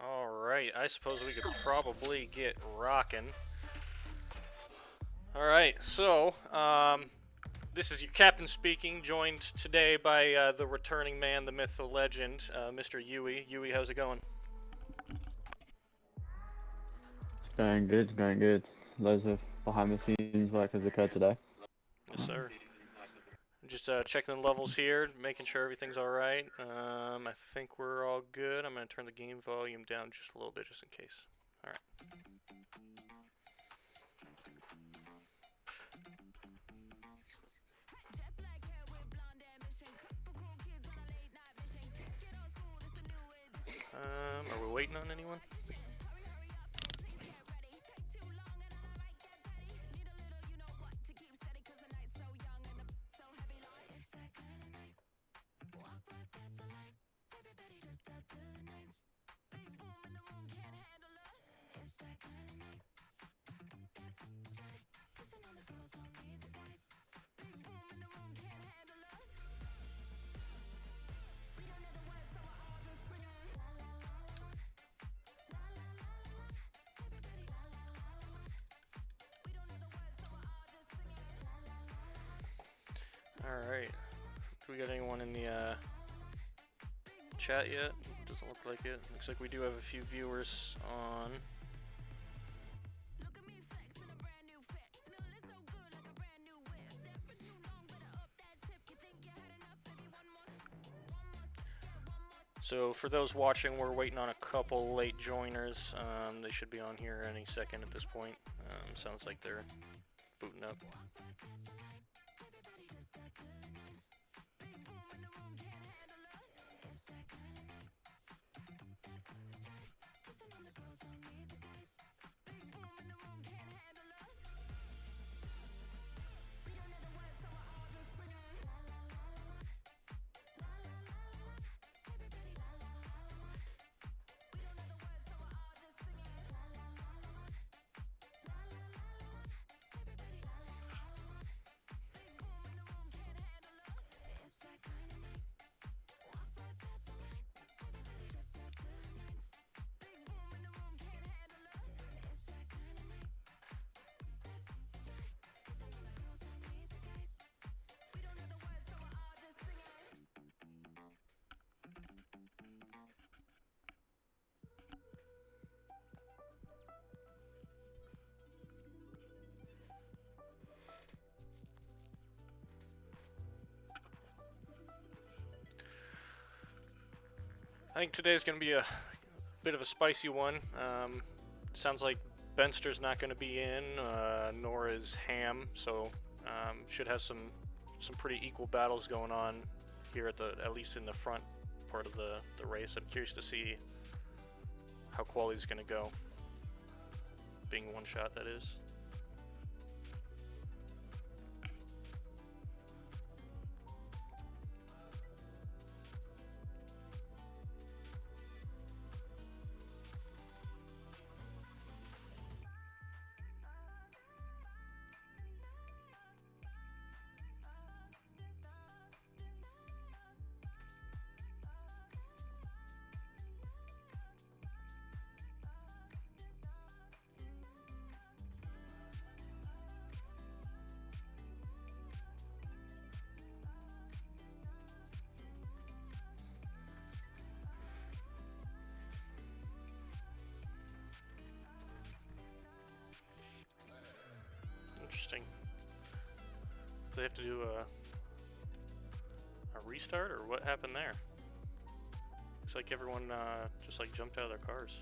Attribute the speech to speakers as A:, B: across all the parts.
A: Alright, I suppose we could probably get rocking. Alright, so, this is your captain speaking, joined today by the returning man, the myth, the legend, Mr. Yui. Yui, how's it going?
B: It's going good, going good. Loads of behind the scenes work has occurred today.
A: Yes, sir. Just checking the levels here, making sure everything's alright. I think we're all good. I'm going to turn the game volume down just a little bit just in case. Alright. Are we waiting on anyone? Alright. Do we got anyone in the chat yet? Doesn't look like it. Looks like we do have a few viewers on. So for those watching, we're waiting on a couple late joiners. They should be on here any second at this point. Sounds like they're booting up. I think today's going to be a bit of a spicy one. Sounds like Benster's not going to be in, nor is Ham, so should have some pretty equal battles going on here at least in the front part of the race. I'm curious to see how quality's going to go, being one shot, that is. Interesting. Do they have to do a restart, or what happened there? Looks like everyone just like jumped out of their cars.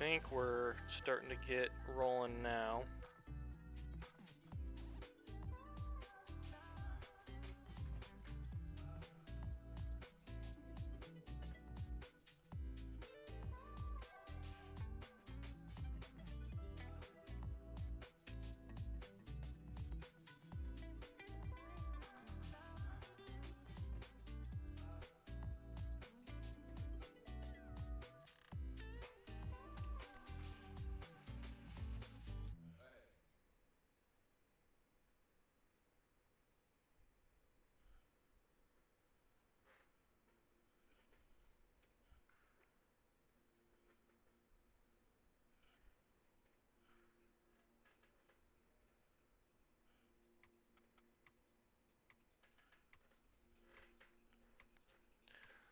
A: think we're starting to get rolling now.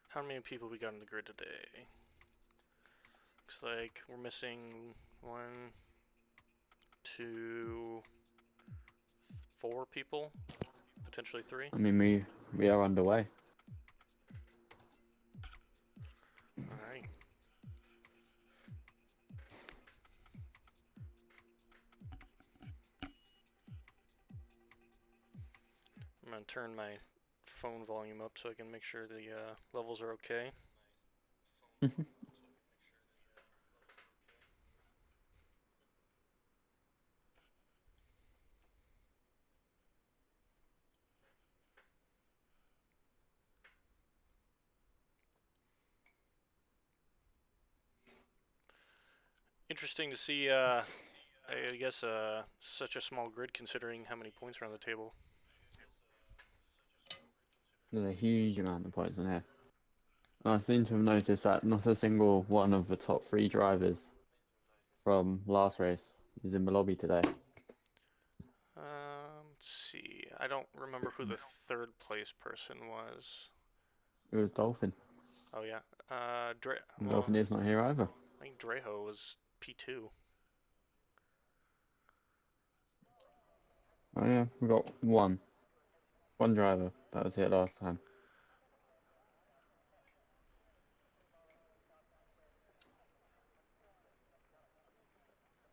A: How many people we got on the grid today? Looks like we're missing 1, 2, 4 people, potentially 3.
B: I mean, we are underway.
A: Alright. I'm gonna turn my phone volume up so I can make sure the levels are okay. Interesting to see, I guess, such a small grid considering how many points are on the table.
B: There's a huge amount of points in here. And I seem to have noticed that not a single one of the top 3 drivers from last race is in the lobby today.
A: Let's see. I don't remember who the 3rd place person was.
B: It was Dolphin.
A: Oh yeah.
B: And Dolphin is not here either.
A: I think Dreho was P2.
B: Oh yeah, we got one driver that was here last time.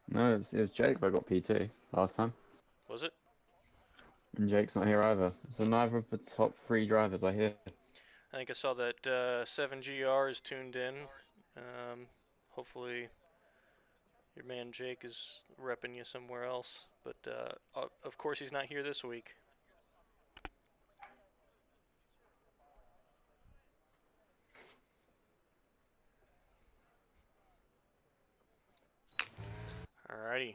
B: No, it was Jake that got P2 last time.
A: Was it?
B: And Jake's not here either. So neither of the top 3 drivers are here.
A: I think I saw that 7GR is tuned in. Hopefully your man Jake is repping you somewhere else. But of course he's not here this week. Alrighty.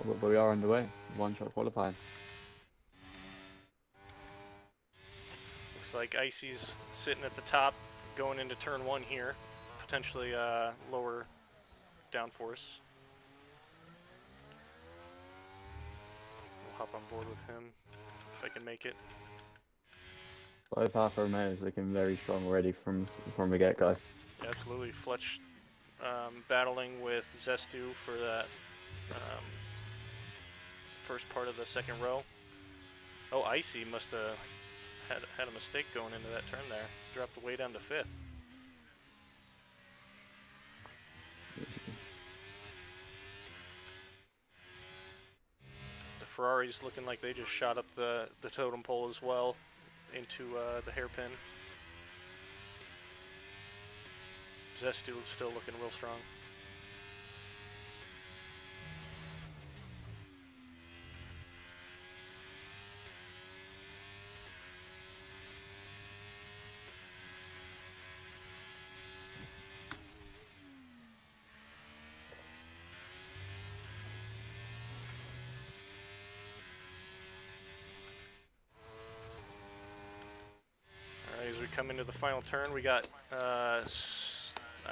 B: But we are underway. One-shot qualifying.
A: Looks like Icy's sitting at the top going into turn 1 here. Potentially lower downforce. We'll hop on board with him if I can make it.
B: Both Alfa Romeos looking very strong already from the get-go.
A: Yeah, absolutely. Fletch battling with Zestu for that first part of the second row. Oh, Icy must have had a mistake going into that turn there. Dropped way down to 5th. The Ferrari's looking like they just shot up the totem pole as well into the hairpin. Zestu still looking real strong. Alright, as we come into the final turn, we got, I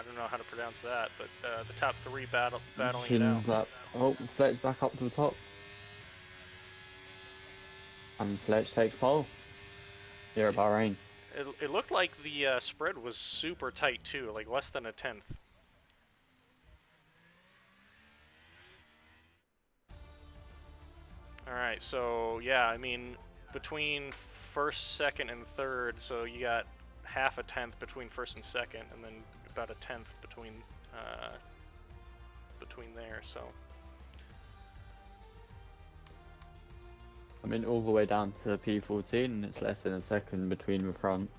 A: don't know how to pronounce that, but the top 3 battling it out.
B: Up. Oh, Fletch back up to the top. And Fletch takes pole. Here at Bahrain.
A: It looked like the spread was super tight too, like less than a 1/10. Alright, so yeah, I mean, between first, second, and third, so you got half a 1/10 between first and second, and then about a 1/10 between between there. So
B: I mean, all the way down to P14, and it's less than a second between the front.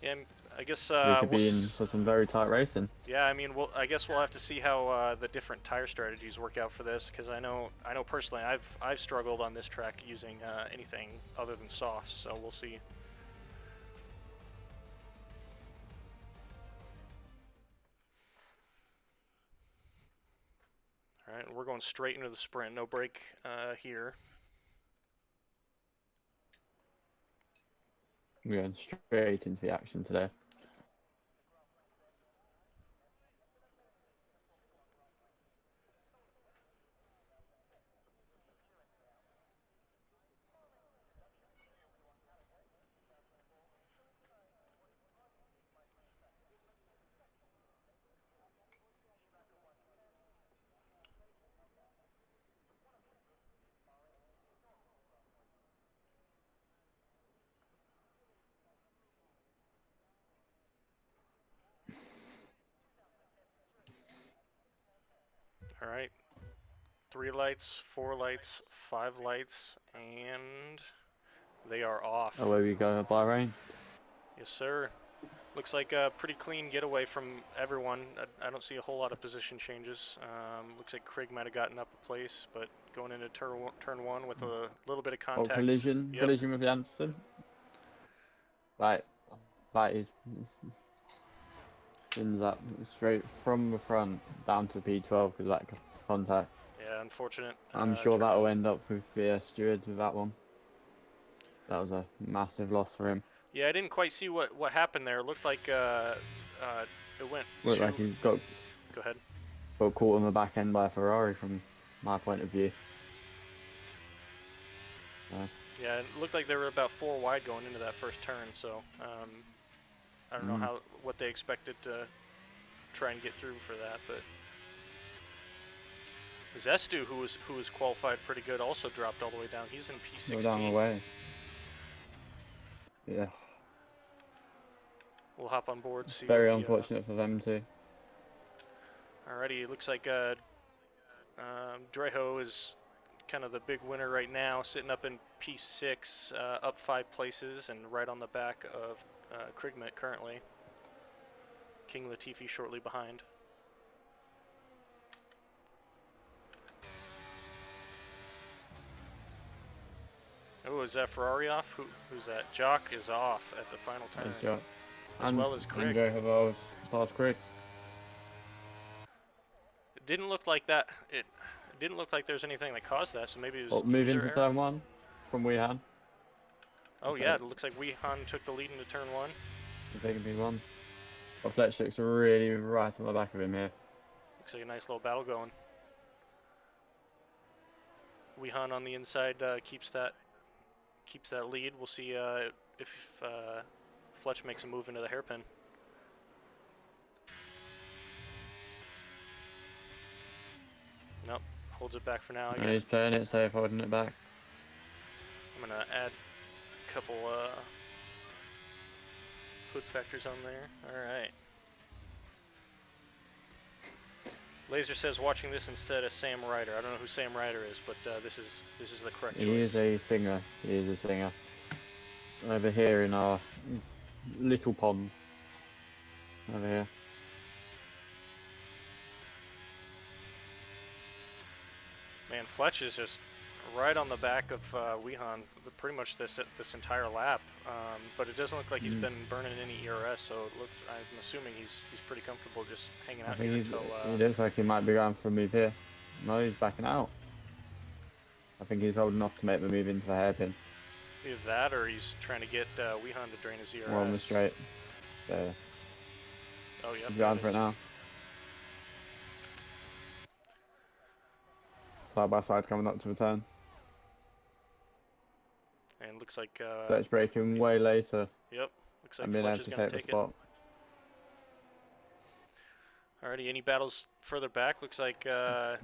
A: yeah, I guess
B: We could be in for some very tight racing.
A: yeah, I mean, I guess we'll have to see how the different tire strategies work out for this, because I know personally I've struggled on this track using anything other than softs, so we'll see. All right, we're going straight into the sprint, no break here.
B: We're going straight into the action today.
A: All right, 3 lights, 4 lights, 5 lights, and they are off.
B: Away we go, Bahrain.
A: Yes, sir. Looks like a pretty clean getaway from everyone. I don't see a whole lot of position changes. Looks like Craig might have gotten up a place, but going into turn one with a little bit of
B: Oh,
A: contact.
B: collision.
A: Yep.
B: Collision with Janssen. Right. That is spins up straight from the front down to P12 because that contact.
A: Yeah, unfortunate.
B: I'm sure that'll end up with the stewards with that one. That was a massive loss for him.
A: Yeah, I didn't quite see what happened there. It looked like it went.
B: Looked like he got
A: Go ahead.
B: got caught on the back end by a Ferrari from my point of view.
A: Yeah, it looked like they were about 4 wide going into that first turn. So I don't know what they expected to try and get through for that, but Zestu, who was qualified pretty good, also dropped all the way down. He's in P16.
B: Go down the way. Yeah.
A: We'll hop on board.
B: It's
A: See
B: very
A: what
B: unfortunate for them too.
A: Alrighty, it looks like Dreho is kind of the big winner right now, sitting up in P6, up 5 places, and right on the back of Krigmet currently. King Latifi shortly behind. Oh, is that Ferrari off? Who's that? Jock is off at the final turn.
B: Nice job.
A: As well as Craig.
B: Andrew Havel's fast Craig.
A: It didn't look like that. It didn't look like there's anything that caused that, so maybe it was
B: Move
A: user
B: into
A: error.
B: turn 1 from Wehan.
A: Oh yeah, it looks like Wehan took the lead into turn 1.
B: If they can be one. But Fletch looks really right on the back of him here.
A: Looks like a nice little battle going. Wehan on the inside keeps that lead. We'll see if Fletch makes a move into the hairpin. Nope, holds it back for now.
B: No, he's playing it safe, holding it back.
A: I'm gonna add a couple hood factors on there. All right. Laser says watching this instead of Sam Ryder. I don't know who Sam Ryder is, but this is the correct choice.
B: He is a singer. He is a singer. Over here in our little pond. Over here.
A: Man, Fletch is just right on the back of Wehan pretty much this entire lap, but it doesn't look like he's been burning any ERS, so I'm assuming he's pretty comfortable just hanging out here until...
B: He looks like he might be going for a move here. No, he's backing out. I think he's holding off to make the move into the hairpin.
A: Either that or he's trying to get Wehan to drain his ERS.
B: We're on the straight. There.
A: Oh, yeah.
B: He's going for it now. Side by side coming up to the turn.
A: And looks like...
B: Fletch braking way later.
A: Yep. Looks like
B: and being
A: Fletch
B: able
A: is
B: to
A: going
B: take
A: to
B: the
A: take
B: spot.
A: it. Alrighty, any battles further back? Looks like...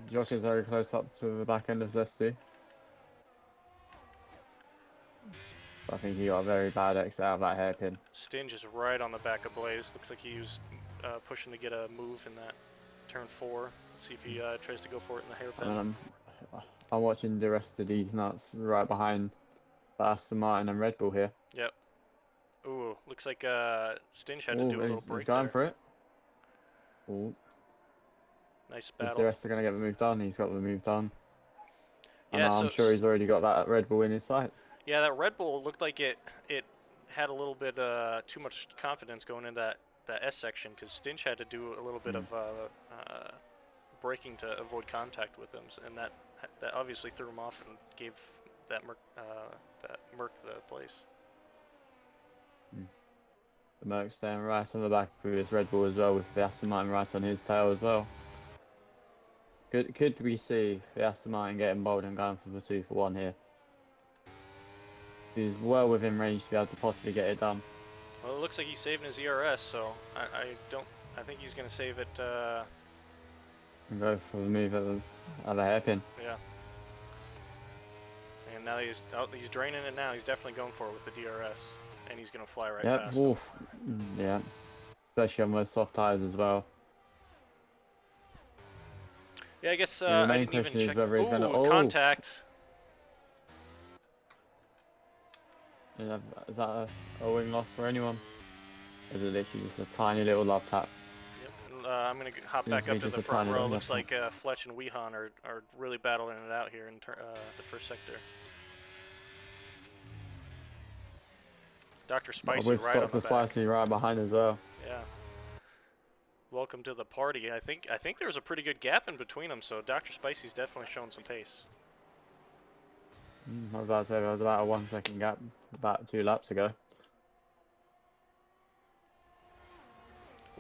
B: Jock is very close up to the back end of Zesty. I think he got a very bad exit out of that hairpin.
A: Stinge is right on the back of Blaze. Looks like he was pushing to get a move in that turn 4. Let's see if he tries to go for it in the hairpin.
B: And I'm watching the rest of these nuts right behind Aston Martin and Red Bull here.
A: Yep. Ooh, looks like Stinge had to do a little break
B: He's going
A: there.
B: for it. Ooh.
A: Nice
B: Is
A: battle.
B: the rest are going to get the move done? He's got the move done.
A: Yeah,
B: And I'm sure he's already got that Red Bull in his sights.
A: Yeah, that Red Bull looked like it had a little bit too much confidence going in that S section, because Stinch had to do a little bit of braking to avoid contact with him, and that obviously threw him off and gave that Merc the place.
B: The Merc staying right on the back of his Red Bull as well, with the Aston Martin right on his tail as well. Could we see the Aston Martin getting bold and going for the 2 for 1 here? He's well within range to be able to possibly get it done.
A: Well, it looks like he's saving his ERS, so I think he's going to save it.
B: And go for the move at the hairpin.
A: Yeah. And now he's draining it now. He's definitely going for it with the DRS, and he's going to fly right past him.
B: Yeah. Especially on those soft tires as well.
A: Yeah, I guess
B: the main question is whether he's going to
A: contact.
B: Is that a wing loss for anyone? Or is it literally just a tiny little love tap?
A: Yep. I'm going to hop back up to the front row. Looks like Fletch and Wehan are really battling it out here in the first sector. Dr. Spicy
B: with
A: right on the back.
B: Spicy right behind as well.
A: Yeah. Welcome to the party. I think there was a pretty good gap in between them, so Dr. Spicy's definitely showing some pace.
B: I was about to say there was about a 1 second gap about 2 laps ago.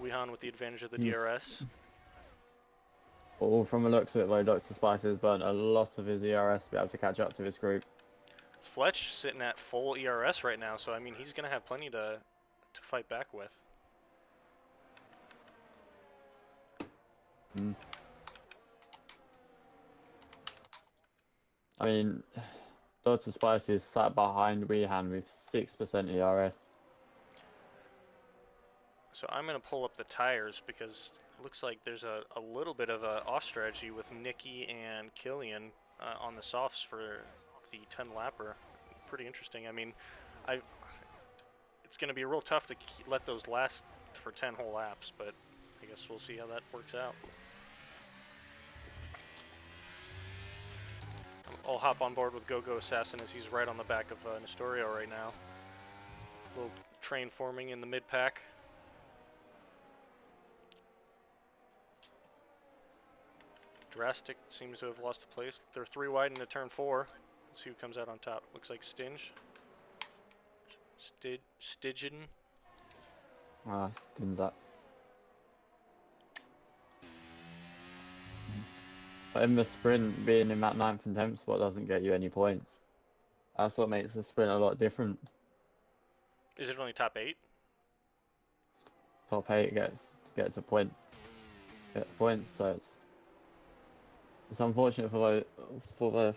A: Wehan with the advantage of the DRS.
B: All from the looks of it, though, Dr. Spicy has burnt a lot of his ERS to be able to catch up to this group.
A: Fletch sitting at full ERS right now, so I mean he's going to have plenty to fight back with.
B: I mean, Dr. Spicy is sat behind Wehan with 6% ERS.
A: So I'm going to pull up the tires because it looks like there's a little bit of a off strategy with Nicky and Killian on the softs for the 10 lapper. Pretty interesting. I mean, it's going to be real tough to let those last for 10 whole laps, but I guess we'll see how that works out. I'll hop on board with Go-Go Assassin as he's right on the back of Nestorio right now. Little train forming in the mid-pack. Drastic seems to have lost a place. They're 3 wide into turn 4. Let's see who comes out on top. Looks like Stinge. Stygian.
B: Stinge up. But in the sprint, being in that 9th and 10th spot doesn't get you any points. That's what makes the sprint a lot different.
A: Is it only top 8?
B: Top 8 gets a point. Gets points, so it's unfortunate for the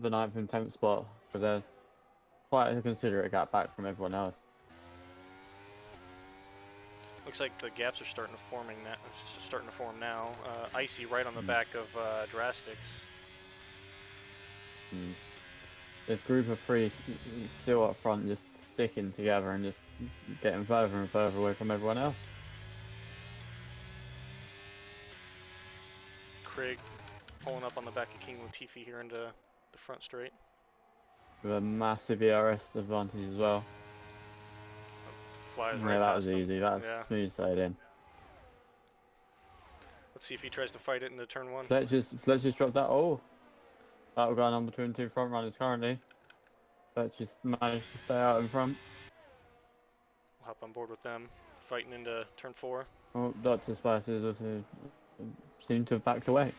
B: 9th and 10th spot, because they're quite a considerate gap back from everyone else.
A: Looks like the gaps are starting to form now. Icy right on the back of Drastics.
B: This group of 3 still up front, just sticking together and just getting further and further away from everyone else.
A: Craig pulling up on the back of King Latifi here into the front straight.
B: With a massive ERS advantage as well.
A: Flies
B: Yeah,
A: right
B: that
A: past
B: was easy. That's smooth sailing.
A: Let's see if he tries to fight it into turn 1.
B: Fletch just dropped that. Oh, that was going on between 2 front runners currently. Fletch just managed to stay out in front.
A: We'll hop on board with them, fighting into turn 4.
B: Oh, Dr. Spices also seemed to have backed away.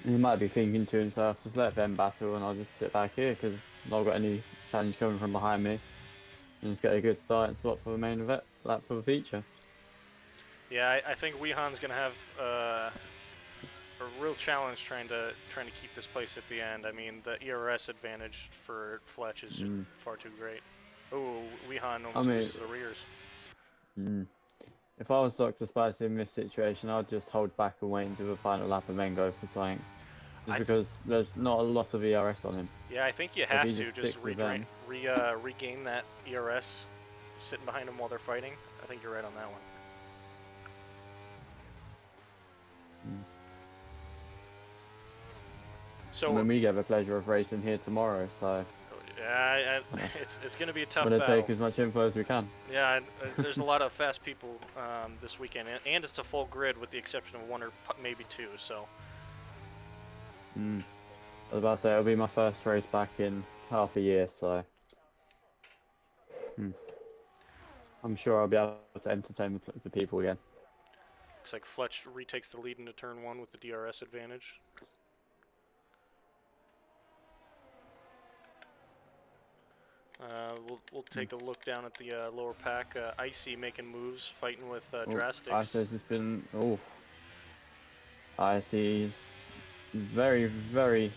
B: He might be thinking to himself, just let them battle and I'll just sit back here because I've not got any challenge coming from behind me. And just get a good starting spot for the main event, lap for the feature.
A: Yeah, I think Wehan's going to have a real challenge trying to keep this place at the end. I mean, the ERS advantage for Fletch is far too great. Oh, Wehan almost loses the rears.
B: If I was Dr. Spicy in this situation, I'd just hold back and wait until the final lap and then go for something. Just
A: I
B: because there's not a lot of ERS on him.
A: Yeah, I think you
B: If
A: have
B: he
A: to
B: just
A: just
B: sticks with them.
A: regain that ERS, sitting behind them while they're fighting. I think you're right on that one.
B: Mm.
A: So,
B: I mean, we get the pleasure of racing here tomorrow, so
A: yeah,
B: yeah.
A: it's going to be a
B: I'm
A: tough
B: gonna
A: battle.
B: take as much info as we can.
A: Yeah, there's a lot of fast people this weekend, and it's a full grid with the exception of one or maybe two. So,
B: Mm. I was about to say it'll be my first race back in half a year, so I'm sure I'll be able to entertain the people again.
A: looks like Fletch retakes the lead into turn one with the DRS advantage. We'll take a look down at the lower pack. Icy making moves, fighting with Drastics.
B: Icy's been Icy's very, very,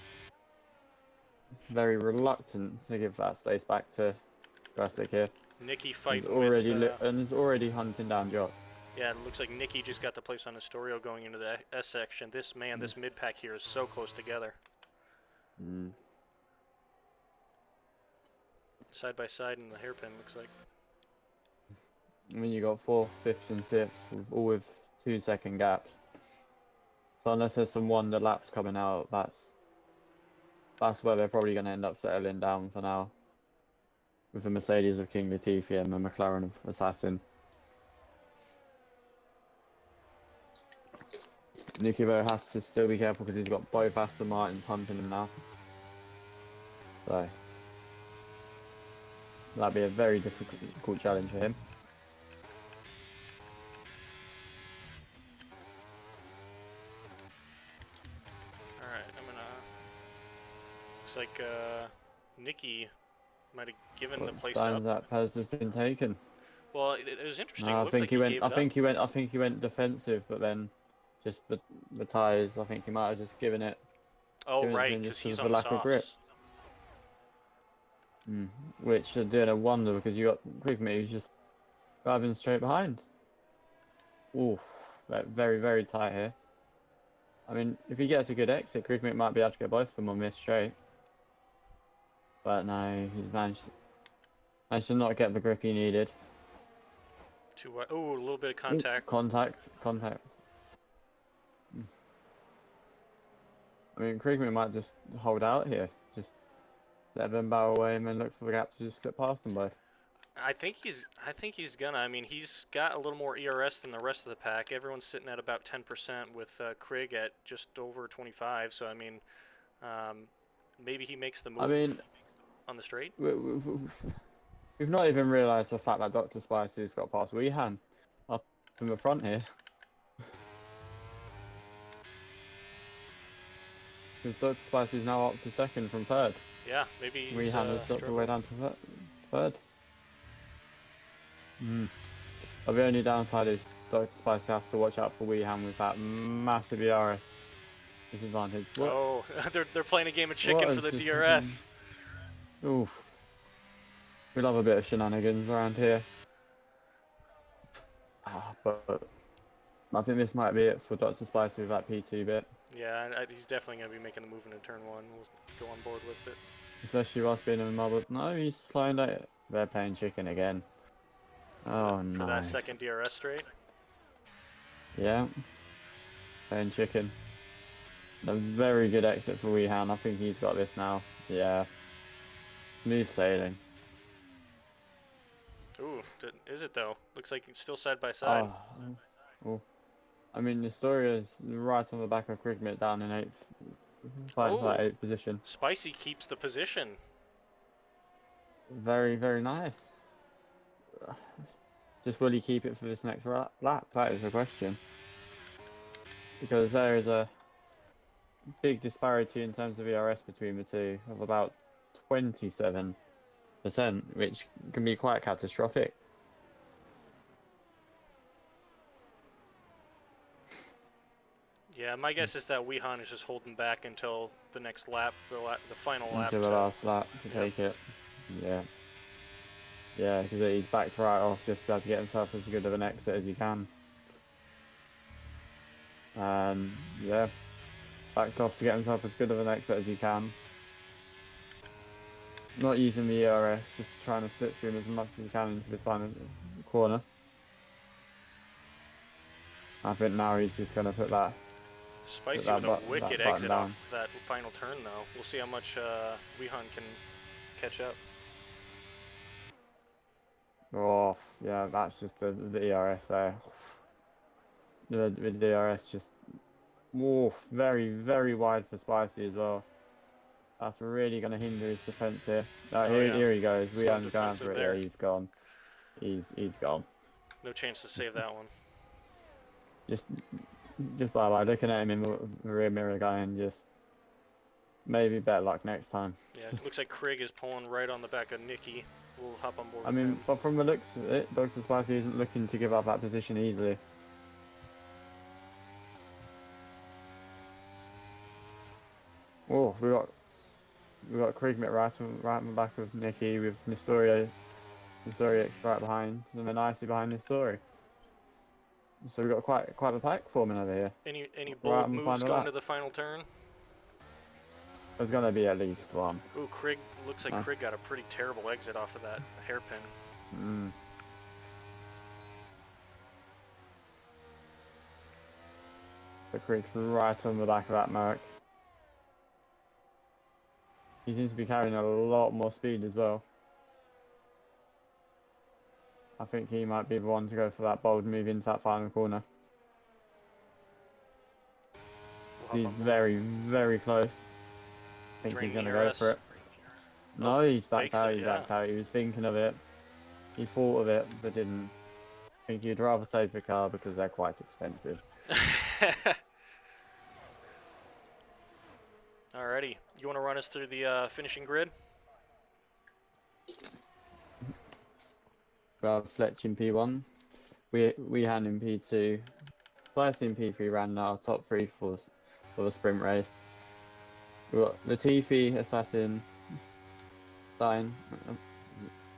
B: very reluctant to give that space back to Drastic here.
A: Nikki
B: He's
A: fighting
B: already
A: with.
B: and he's already hunting down Jock.
A: Yeah, it looks like Nikki just got the place on Astorio going into the S section. This mid pack here is so close together.
B: Mm.
A: Side by side in the hairpin, looks like.
B: I mean, you got 4th, 5th, and 6th, all with 2-second gaps. So unless there's some wonder laps coming out, that's where they're probably going to end up settling down for now. With the Mercedes of King Latifi and the McLaren of Assassin. Nicky Bo has to still be careful because he's got both Aston Martins hunting him now. So that'd be a very difficult challenge for him.
A: Alright, looks like Nikki might have given the place up.
B: That Pez has been taken.
A: Well, it was interesting.
B: No,
A: I think he went.
B: I think he went defensive, but then just the tyres. I think he might have just given it.
A: Oh
B: given it to
A: right,
B: him
A: because
B: just
A: he's
B: for
A: on
B: the lack of grip. Which are doing a wonder because you got Quickmate who's just driving straight behind. Ooh, very, very tight here. I mean, if he gets a good exit, Quickmate might be able to get both of them on this straight. But no, he's managed to not get the grip he needed.
A: A little bit of contact.
B: Contact. I mean, Quickmate might just hold out here. Just let them bow away and then look for the gap to just slip past them both.
A: I think he's gonna. I mean, he's got a little more ERS than the rest of the pack. Everyone's sitting at about 10% with Craig at just over 25. So I mean, maybe he makes the move.
B: I mean,
A: on the straight.
B: We've not even realised the fact that Dr. Spicy's got past Weehan up in the front here. Because Dr. Spicy's now up to 2nd from 3rd.
A: Yeah, maybe
B: Weehan has dropped the way down to 3rd. But the only downside is Dr. Spicy has to watch out for Weehan with that massive ERS disadvantage. What?
A: Oh, they're playing a game of chicken for the DRS.
B: Oof. We love a bit of shenanigans around here. But I think this might be it for Dr. Spicy with that P2 bit.
A: Yeah, he's definitely going to be making the move into turn one. We'll go on board with it.
B: Especially whilst being in the mobile. No, he's slowing down. They're playing chicken again. Oh no.
A: For that second DRS straight?
B: Yeah. Playing chicken. A very good exit for Weehan. I think he's got this now. Yeah. Smooth sailing.
A: Ooh, is it though? Looks like it's still side by side.
B: Oh. I mean, Astoria's right on the back of Crickmate down in 8th. Fighting for that 8th position.
A: Spicy keeps the position.
B: Very, very nice. Just will he keep it for this next lap? That is the question. Because there is a big disparity in terms of ERS between the two of about 27%, which can be quite catastrophic.
A: Yeah, my guess is that Weehan is just holding back until the next lap, the final lap.
B: Until the last lap to take it. Yeah. Yeah, because he's backed right off just to be able to get himself as good of an exit as he can. And yeah, backed off to get himself as good of an exit as he can. Not using the ERS, just trying to slip through him as much as he can into this final corner. I think now he's just going to put that
A: Spicy with a wicked
B: that button
A: exit
B: down.
A: off that final turn, though. We'll see how much Wehan can catch up.
B: Oh, yeah, that's just the ERS there. The DRS just very, very wide for Spicy as well. That's really going to hinder his defense here.
A: Oh, yeah.
B: Here he goes.
A: He's going
B: Wehan's going
A: defensive
B: for it.
A: there.
B: Yeah, he's gone. He's gone.
A: No chance to save that one.
B: Just bye bye. Looking at him in the rear mirror guy and just maybe better luck next time.
A: Yeah, looks like Craig is pulling right on the back of Nikki. We'll hop on board
B: I
A: with
B: mean,
A: him.
B: but from the looks of it, Dr. Spicy isn't looking to give up that position easily. Oh, we got Krigmit right on the back of Nikki with Nestorius right behind, and then Icy behind Nestori. So we've got quite a pack forming over here.
A: Any
B: Right
A: bold
B: on the
A: moves
B: final
A: going
B: lap.
A: to the final turn?
B: There's gonna be at least one.
A: Ooh, Craig looks like Craig got a pretty terrible exit off of that hairpin.
B: The Krig's right on the back of that Merc. He seems to be carrying a lot more speed as well. I think he might be the one to go for that bold move into that final corner. He's very, very close. I think he's going to go for it. No, he's backed out. He's backed out. He was thinking of it. He thought of it, but didn't. I think he'd rather save the car because they're quite expensive.
A: Alrighty. You want to run us through the finishing grid?
B: We have Fletch in P1. Wehan in P2. Spicy in P3 ran our top three for the sprint race. We've got Latifi, Assassin, Stein,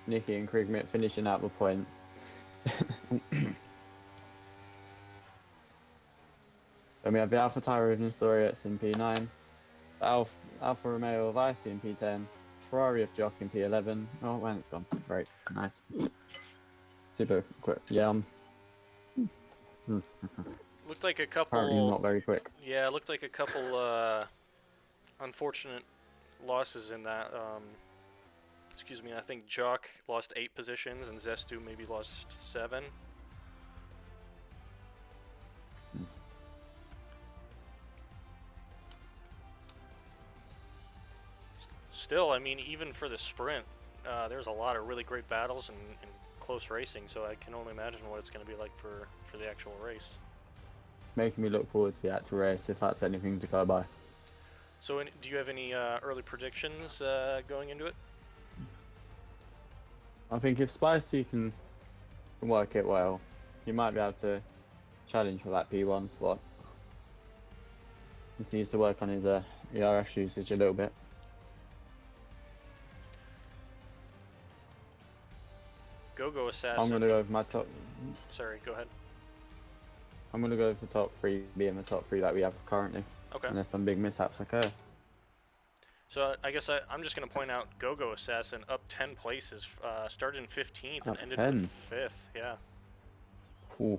B: Nikki and Krigmit finishing out the points. Then we have the Alpha Tyro of Nestorius in P9, Alfa Romeo of Icy in P10, Ferrari of Jock in P11. Oh, when it's gone. Great, nice. Super quick. Yeah.
A: Looked like a couple.
B: Apparently not very quick.
A: Yeah, looked like a couple unfortunate losses in that. Excuse me. I think Jock lost 8 positions and Zestu maybe lost 7. Still, I mean, even for the sprint, there's a lot of really great battles and close racing, so I can only imagine what it's going to be like for the actual race.
B: Making me look forward to the actual race, if that's anything to go by.
A: So do you have any early predictions going into it?
B: I think if Spicy can work it well, he might be able to challenge for that P1 spot. He needs to work on his ERS usage a little bit.
A: Go Assassin.
B: I'm going to go with my top...
A: Sorry, go ahead.
B: I'm going to go for top 3, being the top 3 that we have currently.
A: Okay.
B: Unless some big mishaps occur.
A: So I guess I'm just going to point out Go Assassin up 10 places, started in 15th and ended in 5th. Yeah.
B: Ooh.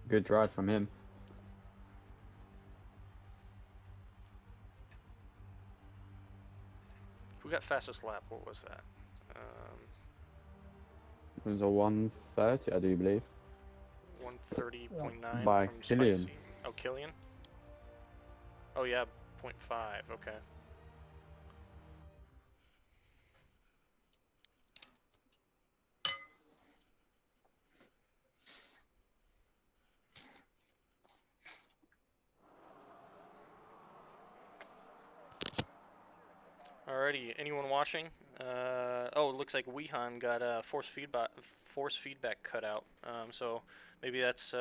B: Good drive from him.
A: Who got fastest lap? What was that?
B: It was a 1:30, I do believe.
A: 1:30.9
B: by
A: from
B: Killian.
A: Spicy. Oh, Killian? Oh, yeah, 0.5. Okay. Alrighty, anyone watching? Oh, it looks like Wehan got force feedback cut out. So maybe that's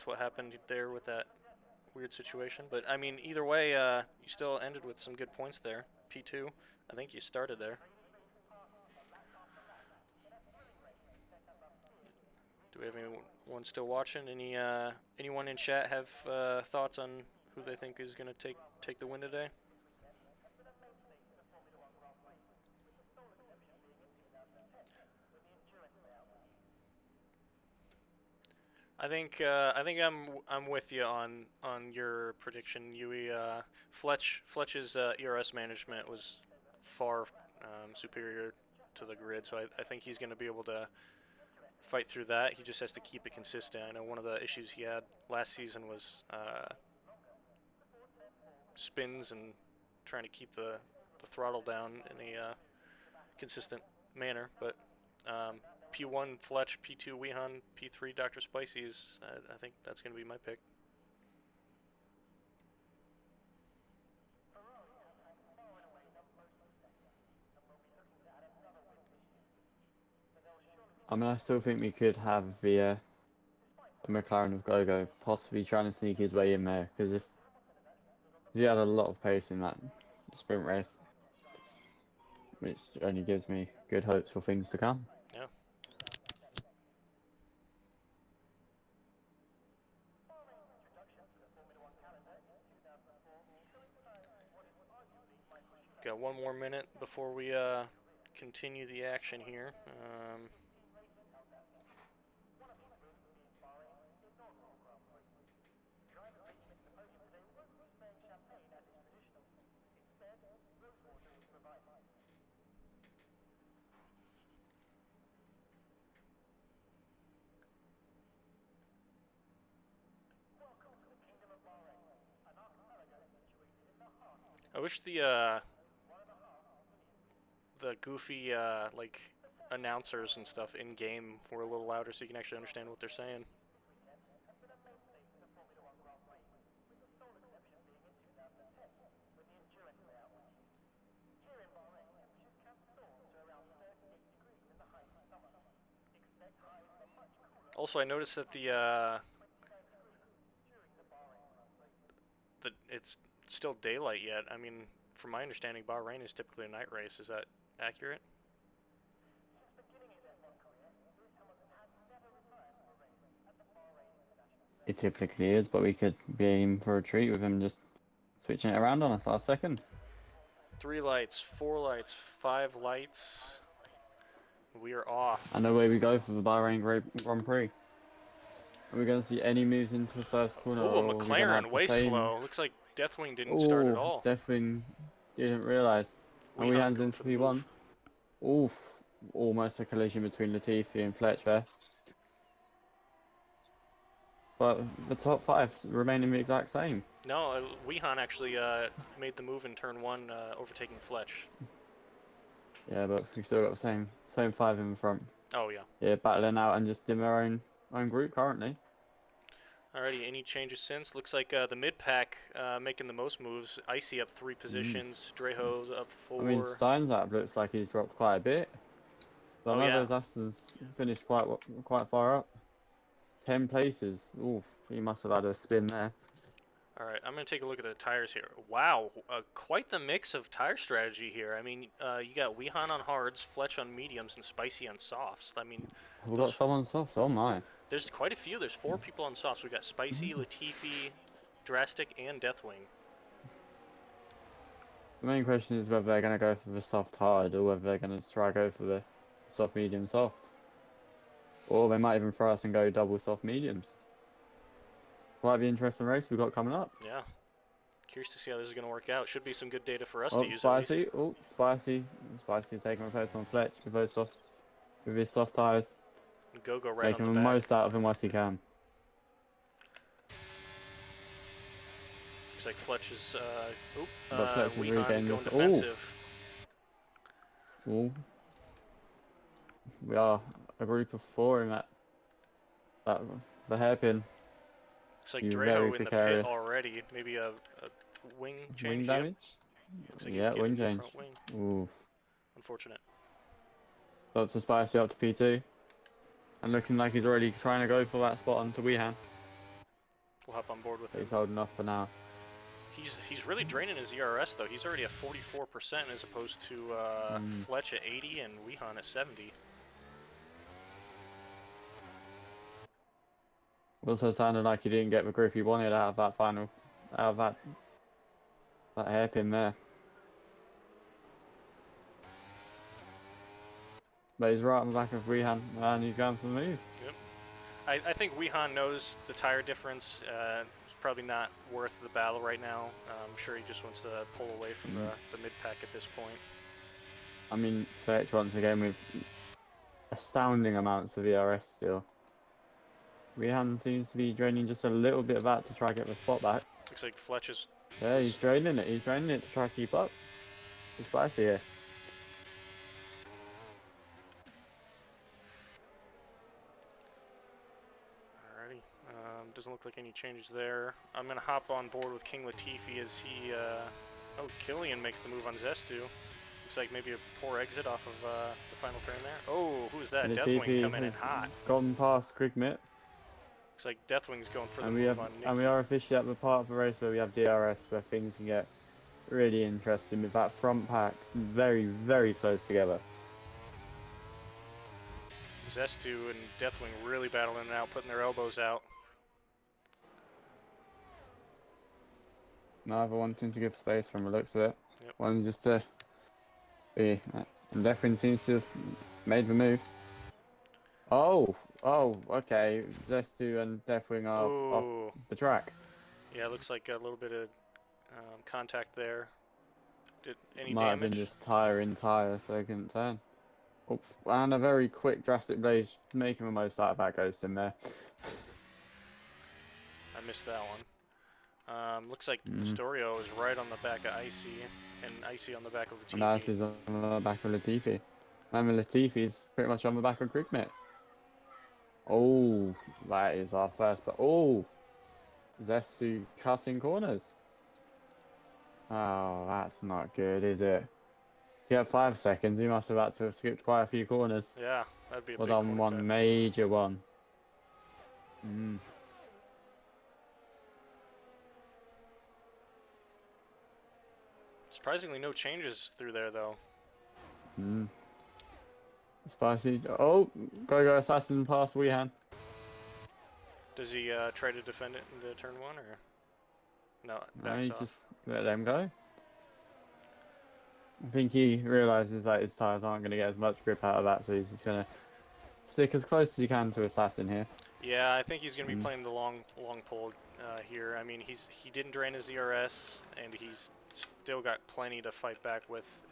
A: what happened there with that weird situation. But I mean, either way, you still ended with some good points there. P2, I think you started there. Do we have anyone still watching? Anyone in chat have thoughts on who they think is going to take the win today? I think I'm with you on your prediction, Yui. Fletch's ERS management was far superior to the grid, so I think he's going to be able to fight through that. He just has to keep it consistent. I know one of the issues he had last season was spins and trying to keep the throttle down in a consistent manner, but P1 Fletch, P2 Wehan, P3 Dr. Spicy is, I think that's going to be my pick.
B: I mean, I still think we could have the McLaren of Gogo possibly trying to sneak his way in there, because if he had a lot of pace in that sprint race, which only gives me good hopes for things to come.
A: Yeah. Got 1 more minute before we continue the action here. I wish the goofy like announcers and stuff in game were a little louder so you can actually understand what they're saying. Also, I noticed that that it's still daylight yet. I mean, from my understanding, Bahrain is typically a night race. Is that accurate?
B: It typically is, but we could be in for a treat with him just switching it around on us last second.
A: 3 lights, 4 lights, 5 lights. We are off.
B: And away we go for the Bahrain Grand Prix. Are we going to see any moves into the first corner?
A: Oh, a
B: or are we going to
A: McLaren,
B: have
A: way
B: the same...
A: slow. Looks like Deathwing didn't start at all.
B: Definitely didn't realise. And we hands into P1. Oof, almost a collision between Latifi and Fletch there. But the top 5 remaining the exact same.
A: No, Wehan actually made the move in turn 1, overtaking Fletch.
B: Yeah, but we've still got the same 5 in the front.
A: Oh, yeah.
B: Yeah, battling out and just in their own group currently.
A: Alrighty, any changes since? Looks like the mid-pack making the most moves. Icy up 3 positions, Dreho's up 4.
B: I mean, Stein's up looks like he's dropped quite a bit. But I know those Astons finished quite far up. 10 places. Oof, he must have had a spin there.
A: Alright, I'm going to take a look at the tires here. Wow, quite the mix of tire strategy here. I mean, you got Wehan on hards, Fletch on mediums, and Spicy on softs. I mean,
B: we've got someone on softs, oh my.
A: There's quite a few. There's 4 people on softs. We've got Spicy, Latifi, Drastic, and Deathwing.
B: The main question is whether they're going to go for the soft hard or whether they're going to try go for the soft medium soft. Or they might even throw us and go double soft mediums. Quite the interesting race we've got coming up.
A: Yeah. Curious to see how this is going to work out. Should be some good data for us to use.
B: Spicy. Oh, Spicy. Spicy taking a place on Fletch with his soft tires.
A: Go right
B: Making
A: on
B: the
A: the back.
B: most out of him whilst he can.
A: Looks like Fletch is
B: Wehan
A: going defensive.
B: Ooh. We are a group of 4 in that the hairpin.
A: Looks like Dreho in the pit already. Maybe a wing change.
B: Wing damage?
A: Looks like
B: yeah, wing change. Oof.
A: Unfortunate.
B: Up to Spicy, up to P2. And looking like he's already trying to go for that spot onto Wehan.
A: We'll hop on board with him.
B: He's holding off for now.
A: He's really draining his ERS though. He's already at 44% as opposed to Fletch at 80 and Wehan at 70.
B: Also sounded like he didn't get the grip he wanted out of that out of that hairpin there. But he's right on the back of Rehan, and he's going for the move.
A: Yep. I think Wehan knows the tire difference. It's probably not worth the battle right now. I'm sure he just wants to pull away from the mid-pack at this point.
B: I mean, Fletch once again with astounding amounts of ERS still. Rehan seems to be draining just a little bit of that to try to get the spot back.
A: Looks like Fletch is...
B: Yeah, he's draining it. He's draining it to try to keep up. It's spicy here.
A: Alrighty. Doesn't look like any changes there. I'm going to hop on board with King Latifi as he... Oh, Killian makes the move on Zestu. Looks like maybe a poor exit off of the final turn there. Oh, who's that? Deathwing coming in hot.
B: Gone past Krigmit.
A: Looks like Deathwing's going for the
B: And
A: move on Nikki.
B: and we are officially at the part of the race where we have DRS, where things can get really interesting with that front pack very, very close together.
A: Zestu and Deathwing really battling it out, putting their elbows out.
B: Neither wanting to give space from the looks of it.
A: Yep.
B: One just to be. And Deathwing seems to have made the move. Oh, okay. Zestu and Deathwing are off the track.
A: Yeah, it looks like a little bit of contact there. Did any
B: Might
A: damage?
B: have been just tire in tire, so they couldn't turn. Oh, and a very quick, drastic blaze, making the most out of that ghost in there.
A: I missed that one. Looks like Astorio is right on the back of Icy, and Icy on the back of Latifi.
B: And Icy's on the back of Latifi. And Latifi's pretty much on the back of Krigmit. Oh, that is our first, but oh, Zestu cutting corners. Oh, that's not good, is it? He had 5 seconds. He must have had to have skipped quite a few corners.
A: Yeah, that'd be a
B: well
A: big
B: done, one major one.
A: Surprisingly, no changes through there, though.
B: Spicy. Oh, gotta go assassin past Wehan.
A: Does he try to defend it into turn 1, or no?
B: No,
A: Backs
B: he's
A: off.
B: just let them go. I think he realizes that his tires aren't going to get as much grip out of that, so he's just going to stick as close as he can to assassin here.
A: Yeah, I think he's going to be playing the long pole here. I mean, he didn't drain his ERS, and he's still got plenty to fight back with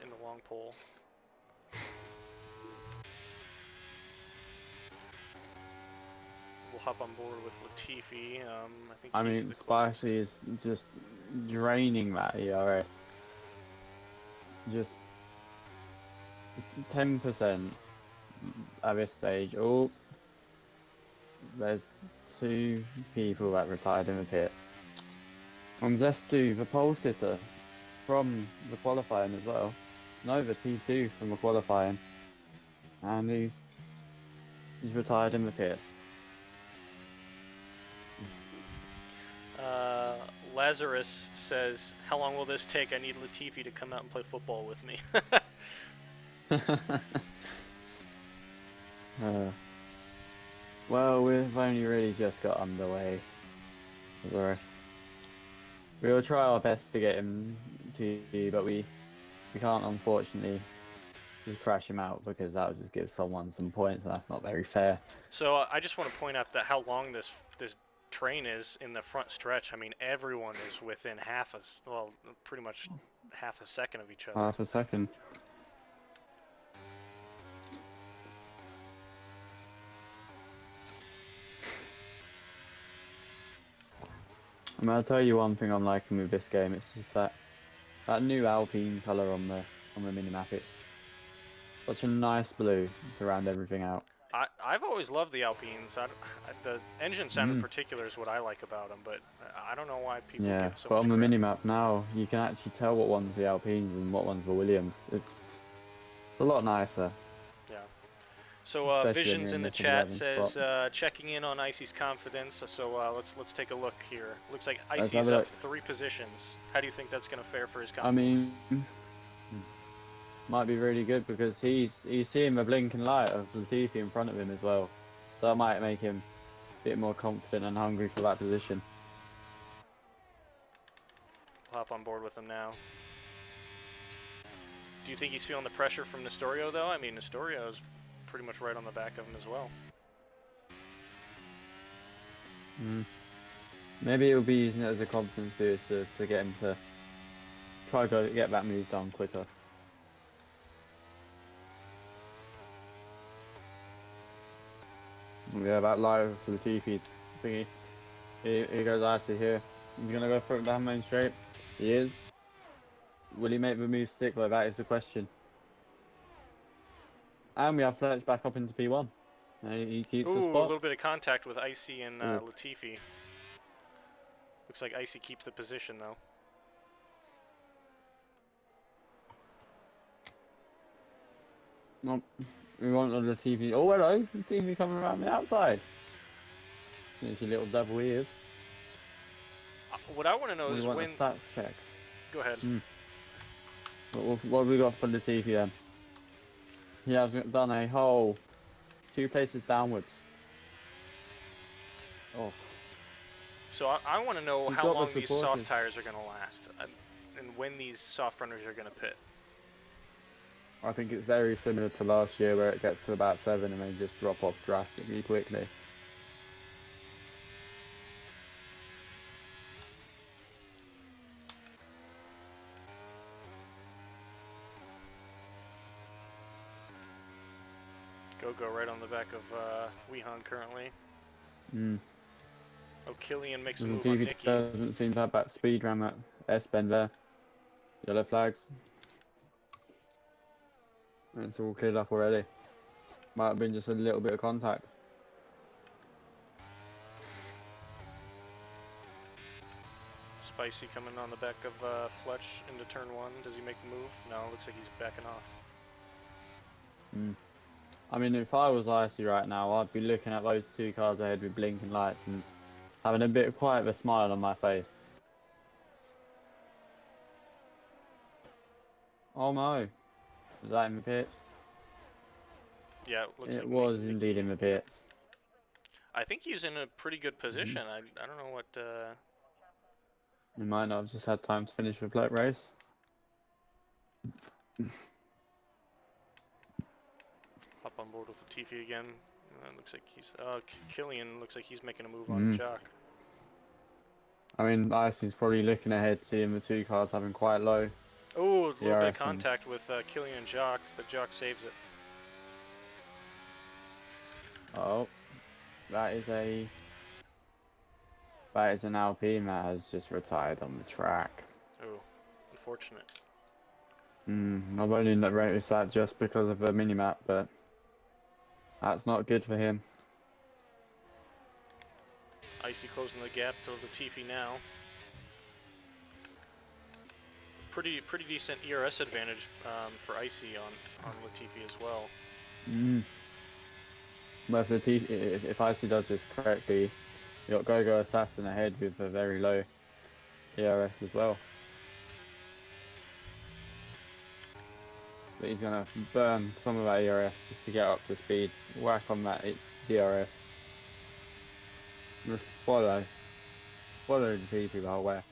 A: in the long pole. We'll hop on board with Latifi. I think he's
B: Spicy is just draining that ERS. Just 10% at this stage. Oh, there's 2 people that retired in the pits. And Zestu, the pole sitter from the qualifying as well. No, the P2 from the qualifying. And he's retired in the pits.
A: Lazarus says, "How long will this take? I need Latifi to come out and play football with me."
B: Well, we've only really just got underway. Lazarus. We'll try our best to get him to you, but we can't, unfortunately, just crash him out, because that would just give someone some points, and that's not very fair.
A: So I just want to point out that how long this train is in the front stretch. I mean, everyone is within pretty much half a second of each other.
B: Half a second. I mean, I'll tell you one thing I'm liking with this game. It's just that new Alpine colour on the minimap. It's such a nice blue to round everything out.
A: I've always loved the Alpines. The engine sound in particular is what I like about them, but I don't know why people get so much
B: on the
A: credit.
B: minimap now, you can actually tell what one's the Alpines and what one's the Williams. It's a lot nicer.
A: Yeah. So Visions in the chat says checking in on Icy's confidence. So let's take a look here. Looks like Icy's up 3 positions. How do you think that's going to fare for his confidence?
B: I mean, might be really good, because he's seeing the blinking light of Latifi in front of him as well. So that might make him bit more confident and hungry for that position.
A: Hop on board with him now. Do you think he's feeling the pressure from Nestorio, though? I mean, Nestorio's pretty much right on the back of him as well.
B: Maybe he'll be using it as a confidence boost to get him to try to get that move done quicker. Yeah, that live for the Tiffy's thingy. He goes Icy here. He's gonna go for it down main straight. He is. Will he make the move stick like that is the question. And we have Fletch back up into P1. He keeps the
A: Ooh, a
B: spot.
A: little bit of contact with Icy and Latifi. Looks like Icy keeps the position, though.
B: Nope. We want Latifi. Oh, hello. Latifi coming around the outside. Sneaky little devil he is.
A: What I want to know
B: We
A: is
B: want
A: when...
B: a stats check.
A: Go ahead.
B: What have we got for Latifi then? He has done a whole 2 places downwards. Oh.
A: So I want to know
B: He's
A: how
B: got the
A: long these soft
B: supporters.
A: tires are going to last, and when these soft runners are going to pit.
B: I think it's very similar to last year where it gets to about 7 and they just drop off drastically quickly.
A: Go right on the back of Weehan currently. Oh, Killian makes a move on
B: TV
A: Nicky.
B: doesn't seem to have that speed around that S-bend there. Yellow flags. It's all cleared up already. Might have been just a little bit of contact.
A: Spicy coming on the back of Fletch into turn 1. Does he make the move? No, looks like he's backing off.
B: I mean, if I was Icy right now, I'd be looking at those 2 cars ahead with blinking lights and having a bit of quite of a smile on my face. Oh no. Was that in the pits?
A: Yeah, it looks like
B: It was
A: Nicky.
B: indeed in the pits.
A: I think he's in a pretty good position. I don't know what...
B: He might not have just had time to finish the plate race.
A: Hop on board with Latifi again. Looks like he's... Killian looks like he's making a move on Jock.
B: I mean, Icy's probably looking ahead, seeing the 2 cars having quite low.
A: Oh, a little bit of contact with Killian and Jock, but Jock saves it.
B: Oh, that is an Alpine that has just retired on the track.
A: Oh, unfortunate.
B: I've only noticed that just because of the minimap, but that's not good for him.
A: Icy closing the gap to Latifi now. Pretty decent ERS advantage for Icy on Latifi as well.
B: But if Icy does this correctly, you got Go-Go Assassin ahead with a very low ERS as well. But he's gonna burn some of that ERS just to get up to speed. Whack on that DRS. Just follow the TP the whole way.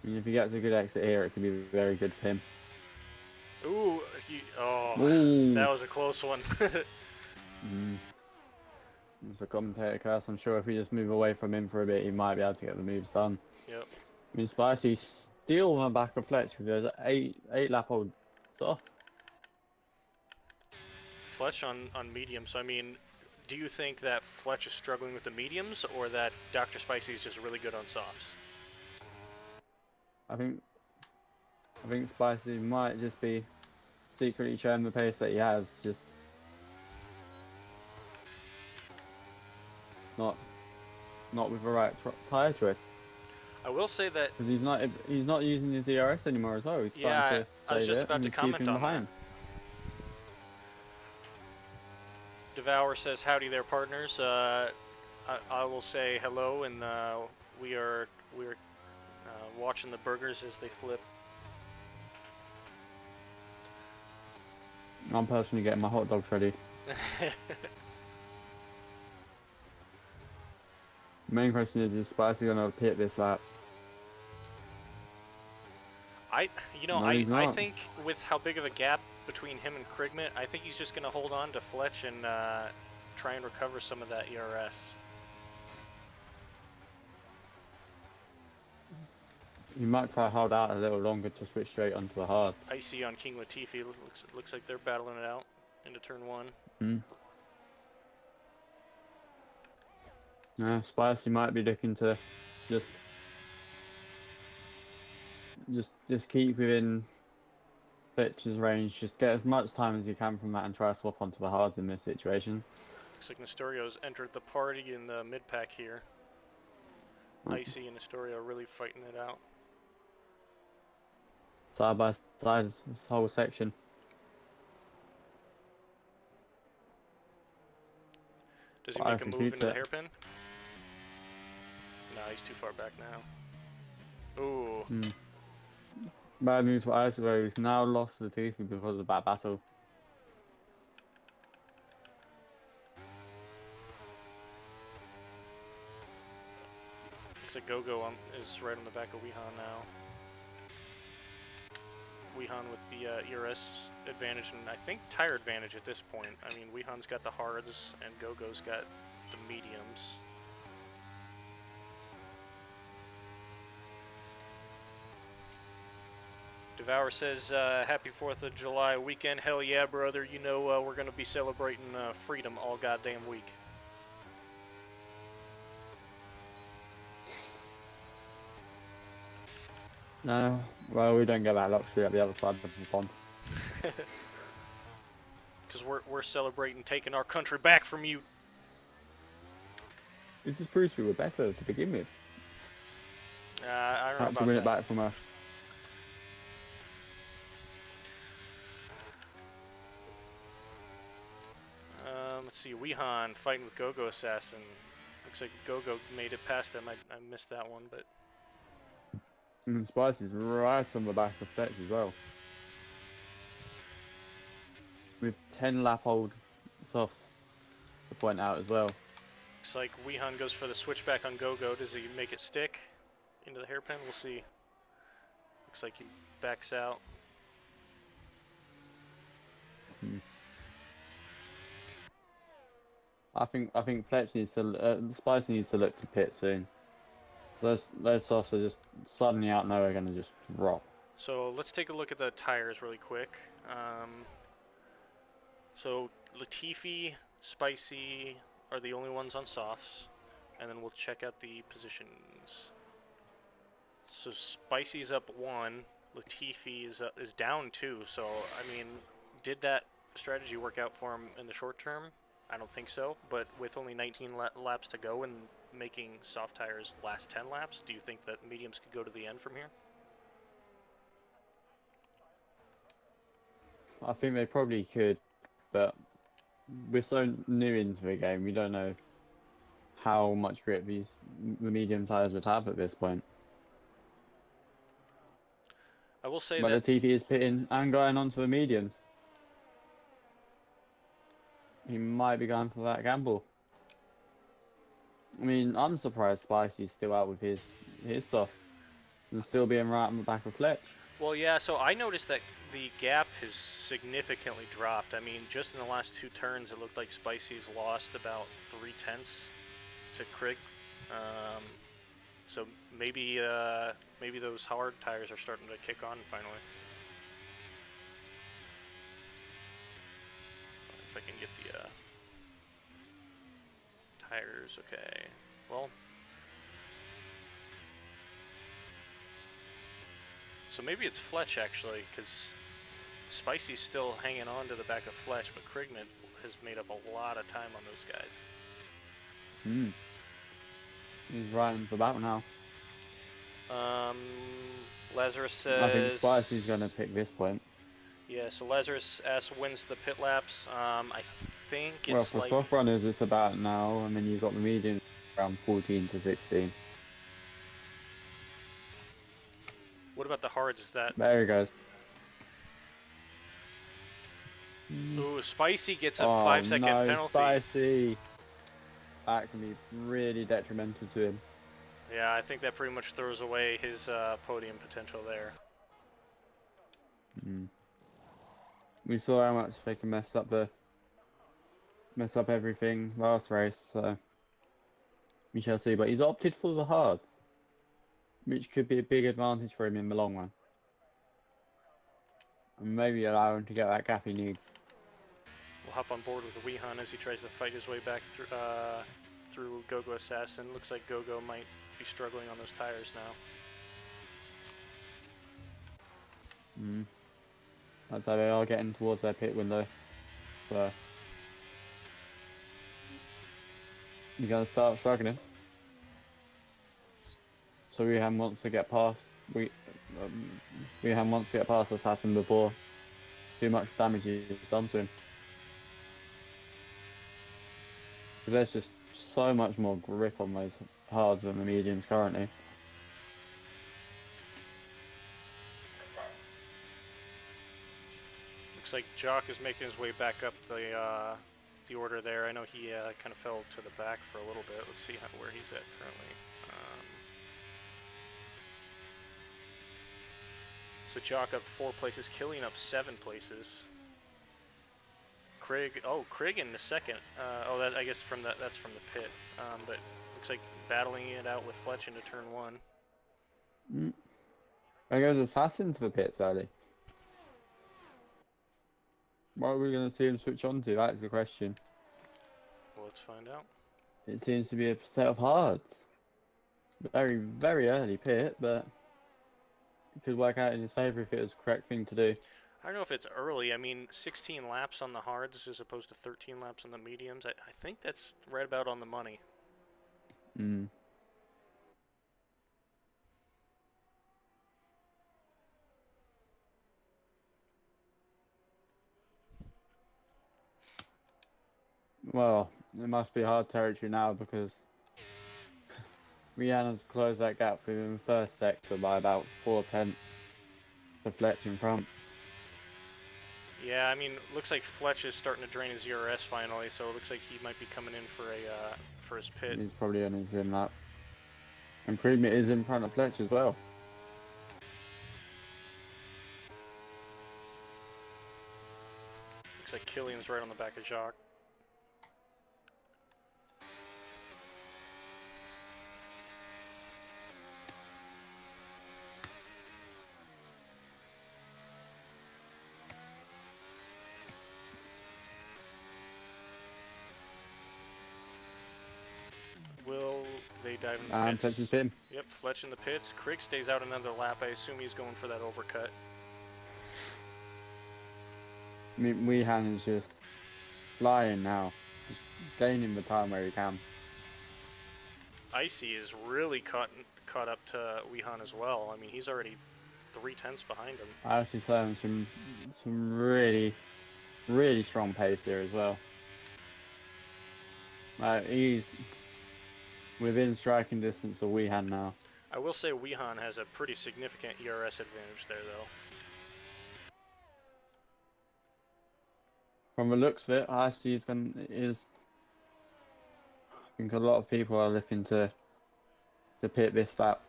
B: I mean, if he gets a good exit here, it can be very good for him.
A: Ooh, that was a close one.
B: It's a commentator curse. I'm sure if we just move away from him for a bit, he might be able to get the moves done.
A: Yep.
B: I mean, Spicy still on back of Fletch with those 8 lap old softs.
A: Fletch on medium. So I mean, do you think that Fletch is struggling with the mediums, or that Dr. Spicy is just really good on softs?
B: I think Spicy might just be secretly showing the pace that he has, just not with the right tyre choice.
A: I will say that
B: Because he's not using his ERS anymore as well. He's starting to
A: I was
B: save
A: just
B: it
A: about
B: and
A: to
B: he's
A: comment
B: keeping
A: on
B: behind.
A: that. Devour says, "Howdy there, partners." I will say hello, and we are watching the burgers as they flip.
B: I'm personally getting my hot dogs ready. Main question is Spicy gonna pit this lap? No, he's
A: I
B: not.
A: think with how big of a gap between him and Krigmet, I think he's just going to hold on to Fletch and try and recover some of that ERS.
B: He might try to hold out a little longer to switch straight onto the hards.
A: Icy on King Latifi. Looks like they're battling it out into turn 1.
B: Mm. Spicy might be looking to just keep within Fletch's range. Just get as much time as you can from that and try to swap onto the hards in this situation.
A: Looks like Nestorio's entered the party in the mid pack here. Icy and Nestorio really fighting it out.
B: Side by side, this whole section.
A: Does he make a move into the hairpin? No, he's too far back now. Ooh.
B: Bad news for Ice, where he's now lost the teeth because of that battle.
A: Looks like Gogo is right on the back of Weehan now. Weehan with the ERS advantage and I think tire advantage at this point. I mean, Weehan's got the hards and Gogo's got the mediums. Devour says, happy 4th of July weekend. Hell yeah, brother. You know we're going to be celebrating freedom all goddamn week.
B: No, well, we don't get that luxury at the other side of the pond.
A: Because we're celebrating taking our country back from you.
B: It just proves we were better to begin with.
A: I don't know
B: Had
A: about
B: to win
A: that.
B: it back from us.
A: Let's see, Weehan fighting with Gogo Assassin. Looks like Gogo made it past him. I missed that one, but...
B: And Spicy's right on the back of Fletch as well. With 10 lap old softs to point out as well.
A: Looks like Weehan goes for the switchback on Gogo. Does he make it stick into the hairpin? We'll see. Looks like he backs out.
B: I think Fletch needs to, Spicy needs to look to pit soon. Those softs are just suddenly out nowhere going to just drop.
A: So let's take a look at the tires really quick. So Latifi, Spicy are the only ones on softs, and then we'll check out the positions. So Spicy's up 1, Latifi is down 2. So I mean, did that strategy work out for him in the short term? I don't think so. But with only 19 laps to go and making soft tires last 10 laps, do you think that mediums could go to the end from here?
B: I think they probably could, but we're so new into the game, we don't know how much grip the medium tires would have at this point.
A: I will say
B: but
A: that
B: Latifi is pitting and going onto the mediums. He might be going for that gamble. I mean, I'm surprised Spicy's still out with his softs and still being right on the back of Fletch.
A: Well, yeah, so I noticed that the gap has significantly dropped. I mean, just in the last 2 turns, it looked like Spicy's lost about 3/10 to Krig. So maybe maybe those hard tires are starting to kick on finally. If I can get the tires, okay. Well, so maybe it's Fletch actually, because Spicy's still hanging on to the back of Fletch, but Krigmet has made up a lot of time on those guys.
B: He's right in the battle now.
A: Lazarus says...
B: I think Spicy's going to pick this point.
A: Yeah, so Lazarus S wins the pit laps. I think it's
B: well, for
A: like...
B: soft runners, it's about now. I mean, you've got the medium around 14 to 16.
A: What about the hards? Is that...
B: There he goes.
A: Ooh, Spicy gets a 5-second penalty.
B: Spicy. that can be really detrimental to him.
A: Yeah, I think that pretty much throws away his podium potential there.
B: Mm. We saw how much they can mess up everything last race, so we shall see. But he's opted for the hards, which could be a big advantage for him in the long run, and maybe allow him to get that gap he needs.
A: We'll hop on board with Weehan as he tries to fight his way back through Gogo Assassin. Looks like Gogo might be struggling on those tires now.
B: Mm. That's how they are getting towards their pit window. So you're gonna start struggling. So Weehan wants to get past Weehan wants to get past Assassin before too much damage is done to him. Because there's just so much more grip on those hards than the mediums currently.
A: Looks like Jock is making his way back up the order there. I know he kind of fell to the back for a little bit. Let's see where he's at currently. So Jock up 4 places, Killian up 7 places. Craig in the second. I guess that's from the pit. But looks like battling it out with Fletch into turn 1.
B: Mm. There goes Assassin to the pits early. What are we going to see him switch on to? That's the question.
A: Well, let's find out.
B: It seems to be a set of hards. Very, very early pit, but it could work out in his favour if it was the correct thing to do.
A: I don't know if it's early. I mean, 16 laps on the hards as opposed to 13 laps on the mediums. I think that's right about on the money.
B: Mm. Well, it must be hard territory now because Rihanna's closed that gap within the first sector by about 4/10 to Fletch in front.
A: Yeah, I mean, looks like Fletch is starting to drain his ERS finally, so it looks like he might be coming in for his pit.
B: He's probably on his in lap. And Creedmeat is in front of Fletch as well.
A: Looks like Killian's right on the back of Jacques. Will they dive in the
B: And
A: pits?
B: Fletch is pin.
A: Yep, Fletch in the pits. Crick stays out another lap. I assume he's going for that overcut.
B: Weehan is just flying now. Just gaining the time where he can.
A: Icy is really caught up to Weehan as well. I mean, he's already 3/10 behind him.
B: I actually saw him some really, really strong pace here as well. He's within striking distance of Weehan now.
A: I will say Weehan has a pretty significant ERS advantage there, though.
B: From the looks of it, Icy is. I think a lot of people are looking to pit this lap.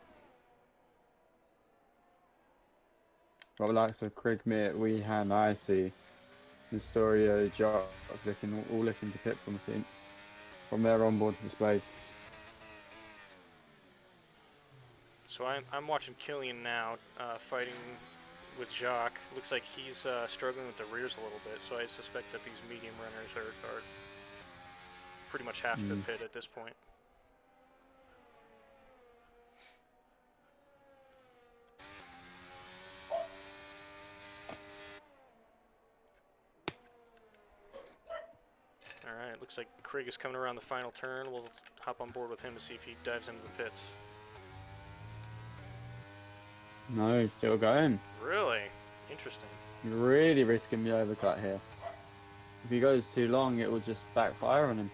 B: But the likes of Creedmeat, Weehan, Icy, Historia, Jock all looking to pit from their onboard displays.
A: So I'm watching Killian now, fighting with Jacques. Looks like he's struggling with the rears a little bit, so I suspect that these medium runners are pretty much half the pit at this point. Alright, looks like Krieg is coming around the final turn. We'll hop on board with him to see if he dives into the pits.
B: No, he's still going.
A: Really? Interesting.
B: Really risking the overcut here. If he goes too long, it will just backfire on him.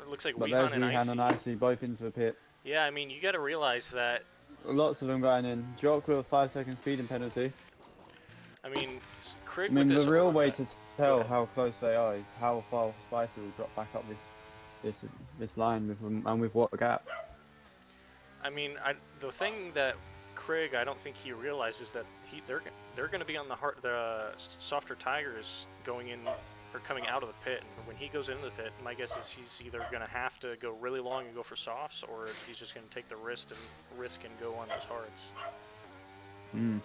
A: It looks like
B: But
A: Weehan
B: there's Weehan and Icy both into the pits.
A: Yeah, I mean, you got to realize that.
B: Lots of them going in. Jock with a 5-second speeding penalty.
A: I mean, Craig
B: I
A: with
B: mean, the
A: this a
B: real
A: little
B: way
A: bit.
B: to
A: Go
B: tell
A: ahead.
B: how close they are is how far Spicy will drop back up this line with them and with what gap.
A: I mean, the thing that Craig, I don't think he realizes that they're going to be on the softer tires going in or coming out of the pit. And when he goes into the pit, my guess is he's either going to have to go really long and go for softs, or he's just going to take the risk and go on those hards.
B: Mm.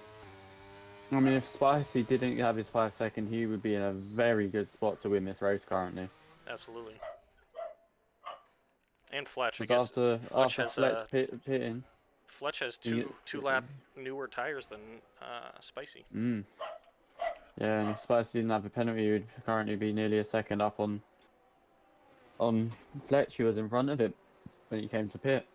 B: I mean, if Spicy didn't have his 5 second, he would be in a very good spot to win this race currently.
A: Absolutely. And Fletch, I
B: Because
A: guess Fletch
B: after
A: has
B: Fletch pitting,
A: Fletch has
B: he,
A: two lap newer tires than Spicy.
B: mm, yeah, and if Spicy didn't have a penalty, he would currently be nearly a second up on Fletch, who was in front of him when he came to pit.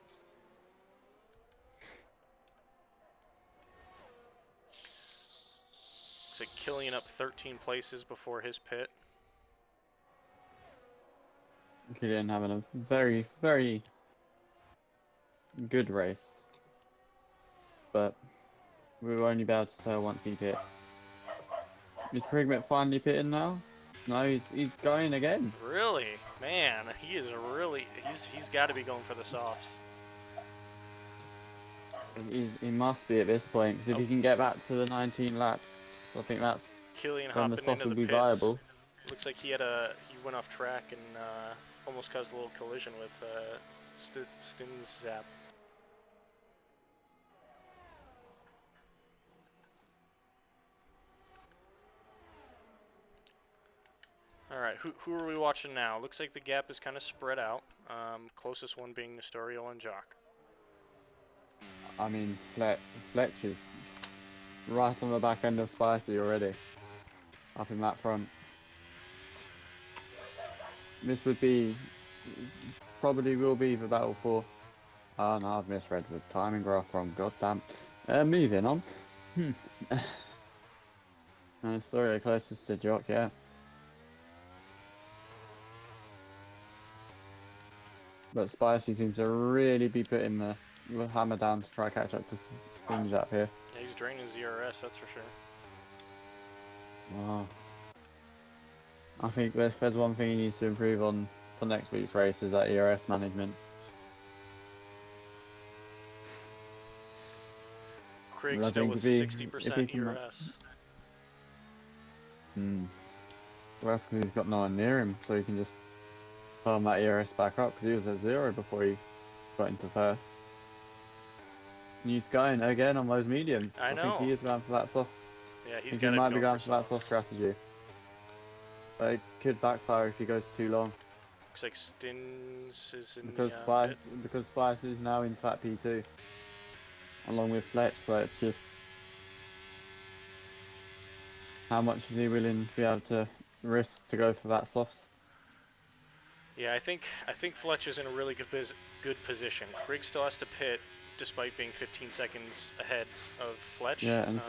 A: Looks like Killian up 13 places before his pit.
B: Killian having a very, very good race, but we will only be able to tell once he pits. Is Krigmet finally pitting now? No, he's going again.
A: Really, man, he's got to be going for the softs.
B: He must be at this point, because if he can get back to the 19 laps, I think that's
A: Killian
B: when the
A: hopping
B: soft
A: into
B: will
A: the
B: be
A: pits.
B: viable.
A: Looks like he went off track and almost caused a little collision with Stinzap. All right, who are we watching now? Looks like the gap is kind of spread out. Closest one being Nestorio and Jock.
B: I mean, Fletch is right on the back end of Spicy already, up in that front. This would be, probably will be the battle for. Oh no, I've misread the timing graph wrong. Goddamn. Moving on. Story closest to Jock, yeah. But Spicy seems to really be putting the hammer down to try catch up to Stinge up here.
A: Yeah, he's draining ZRS, that's for sure.
B: Wow. I think if there's one thing he needs to improve on for next week's race is that ERS management.
A: Craig
B: I
A: still
B: think
A: with
B: if he
A: 60%
B: can.
A: ERS.
B: Well, that's because he's got no one near him, so he can just farm that ERS back up, because he was at 0 before he got into first. And he's going again on those mediums.
A: I
B: I think he
A: know.
B: is going for that soft.
A: Yeah,
B: I
A: he's
B: think
A: got
B: he
A: to
B: might
A: be
B: be
A: going
B: going
A: for
B: for that soft
A: softs.
B: strategy. But it could backfire if he goes too long.
A: Looks like Stins is in
B: Because
A: the pit.
B: Spice is now in flat P2. Along with Fletch, so it's just how much is he willing to be able to risk to go for that softs?
A: Yeah, I think Fletch is in a really good position. Craig still has to pit, despite being 15 seconds ahead of Fletch.
B: Yeah, and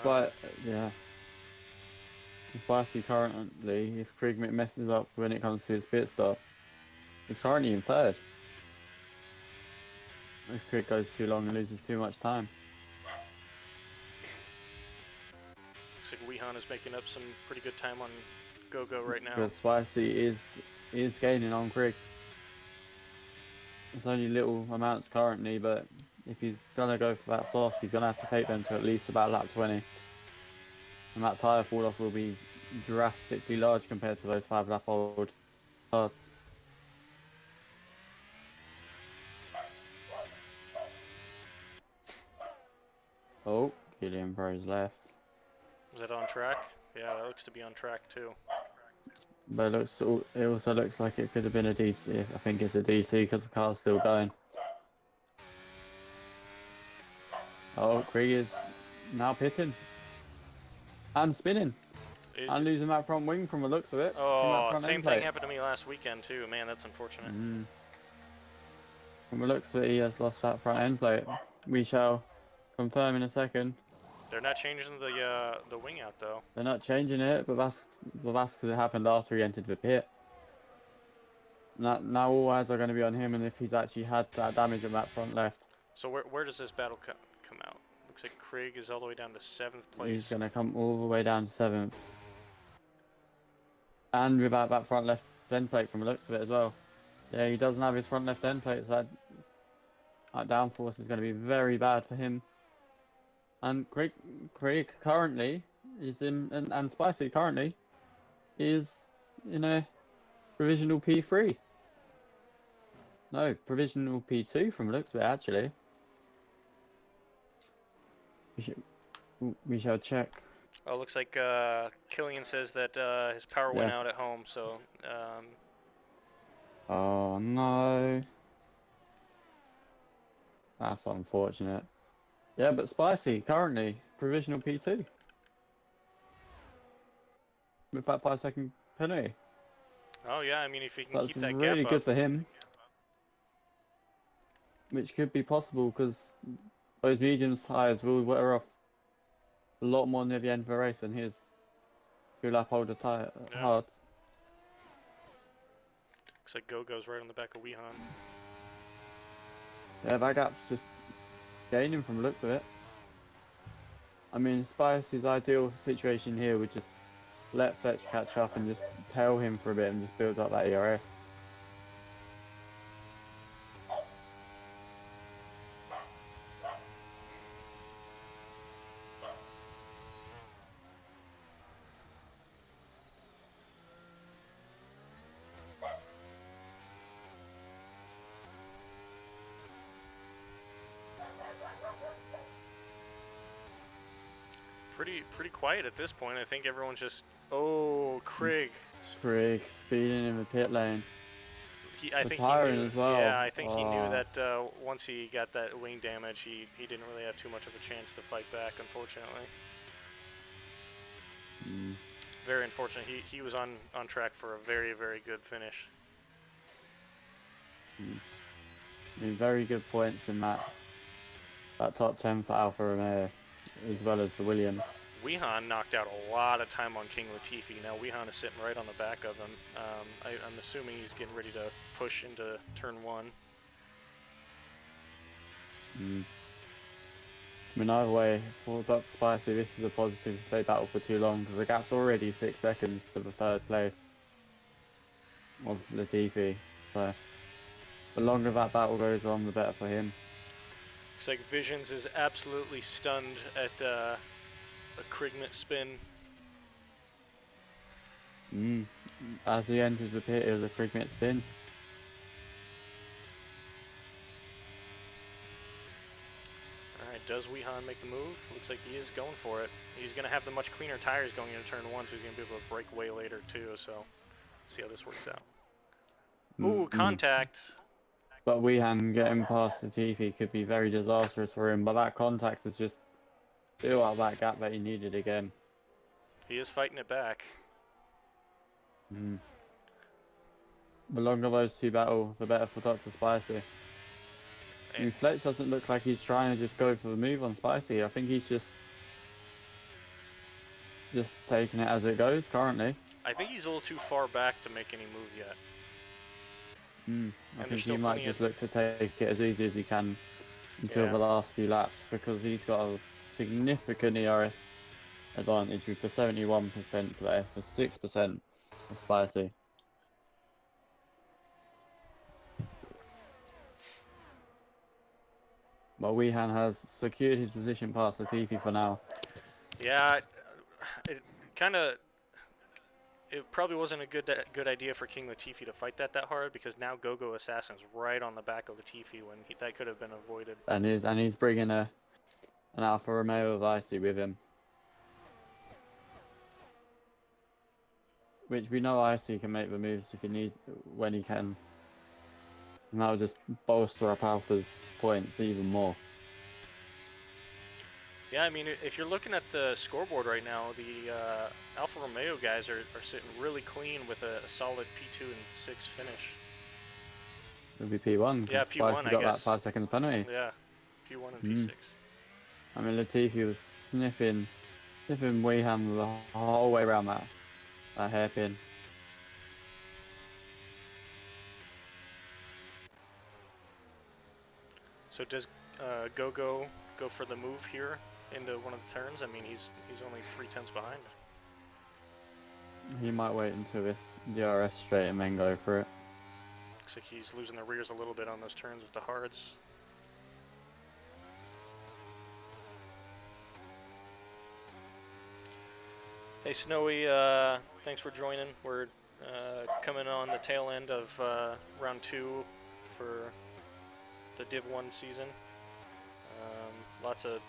B: Spicy currently, if Krigmit messes up when it comes to his pit stop, he's currently in third. If Craig goes too long and loses too much time.
A: Looks like Wehan is making up some pretty good time on Go-Go right now.
B: Because Spicy is gaining on Craig. It's only little amounts currently, but if he's gonna go for that soft, he's gonna have to take them to at least about lap 20. And that tyre fall off will be drastically large compared to those 5 lap old cards. Oh, Killian Pro's left.
A: Is that on track? Yeah, that looks to be on track too.
B: But it also looks like it could have been a DC. I think it's a DC because the car's still going. Oh, Krieg is now pitting. And spinning. And losing that front wing from the looks of it.
A: Oh, same thing happened to me last weekend too. Man, that's unfortunate.
B: From the looks of it, he has lost that front end plate. We shall confirm in a second.
A: They're not changing the wing out though.
B: They're not changing it, but that's because it happened after he entered the pit. Now all eyes are going to be on him, and if he's actually had that damage on that front left.
A: So where does this battle come out? Looks like Craig is all the way down to 7th place.
B: He's going to come all the way down to 7th. And without that front left end plate from the looks of it as well. Yeah, he doesn't have his front left end plate, so that downforce is going to be very bad for him. And Craig currently is in, and Spicy currently is in a provisional P3. No, provisional P2 from the looks of it, actually. We shall check.
A: Oh, looks like Killian says that his power went out at home, so
B: Oh no. That's unfortunate. Yeah, but Spicy currently provisional P2 with that 5-second penalty.
A: oh yeah, I mean if he can
B: That's
A: keep that
B: really
A: gap
B: good
A: up.
B: for him. Which could be possible because those medium tyres will wear off a lot more near the end of the race than his 2-lap older tyre hards.
A: Looks like Go-Go's right on the back of Wehan.
B: Yeah, that gap's just gaining from the looks of it. I mean, Spicy's ideal situation here would just let Fletch catch up and just tail him for a bit and just build up that ERS.
A: Pretty quiet at this point. I think everyone's just, oh, Craig.
B: Craig speeding in the pit lane.
A: I think he knew,
B: as well.
A: yeah, I think he knew that once he got that wing damage, he didn't really have too much of a chance to fight back, unfortunately. Very unfortunate. He was on track for a very, very good finish.
B: I mean, very good points in that top 10 for Alfa Romeo, as well as the Williams.
A: Wehan knocked out a lot of time on King Latifi. Now Wehan is sitting right on the back of him. I'm assuming he's getting ready to push into turn 1.
B: I mean, either way, for Dr. Spicy, this is a positive if they battle for too long, because the gap's already 6 seconds to the 3rd place of Latifi. So, the longer that battle goes on, the better for him.
A: Looks like Visions is absolutely stunned at a Krignit spin.
B: As he entered the pit, it was a Krignit spin.
A: Alright, does Wehan make the move? Looks like he is going for it. He's going to have the much cleaner tires going into turn 1, so he's going to be able to break way later too, so see how this works out. Ooh, contact.
B: But Wehan getting past Latifi could be very disastrous for him, but that contact is just built out that gap that he needed again.
A: He is fighting it back.
B: The longer those two battle, the better for Dr. Spicy. I mean, Fletch doesn't look like he's trying to just go for the move on Spicy. I think he's just taking it as it goes currently.
A: I think he's a little too far back to make any move yet.
B: I think he might just look to take it as easy as he can until the last few laps, because he's got a significant ERS advantage with the 71% there for 6% of Spicy. But Wehan has secured his position past Latifi for now.
A: Yeah, it probably wasn't a good idea for King Latifi to fight that hard, because now Go-Go Assassin's right on the back of Latifi when that could have been avoided.
B: And he's bringing an Alfa Romeo of Icy with him, which we know Icy can make the moves if he needs, when he can. And that'll just bolster up Alpha's points even more.
A: Yeah, I mean, if you're looking at the scoreboard right now, the Alfa Romeo guys are sitting really clean with a solid P2 and 6 finish.
B: It'll be P1.
A: Yeah, P1, I
B: got
A: guess.
B: that 5-second penalty.
A: Yeah, P1 and P6.
B: I mean, Latifi was sniffing Wehan the whole way around that hairpin.
A: So does Go-Go go for the move here into one of the turns? I mean, he's only 3/10 behind.
B: He might wait until this DRS straight and then go for it.
A: Looks like he's losing the rears a little bit on those turns with the hards. Hey Snowy, thanks for joining. We're coming on the tail end of round 2 for the Div 1 season. Lots of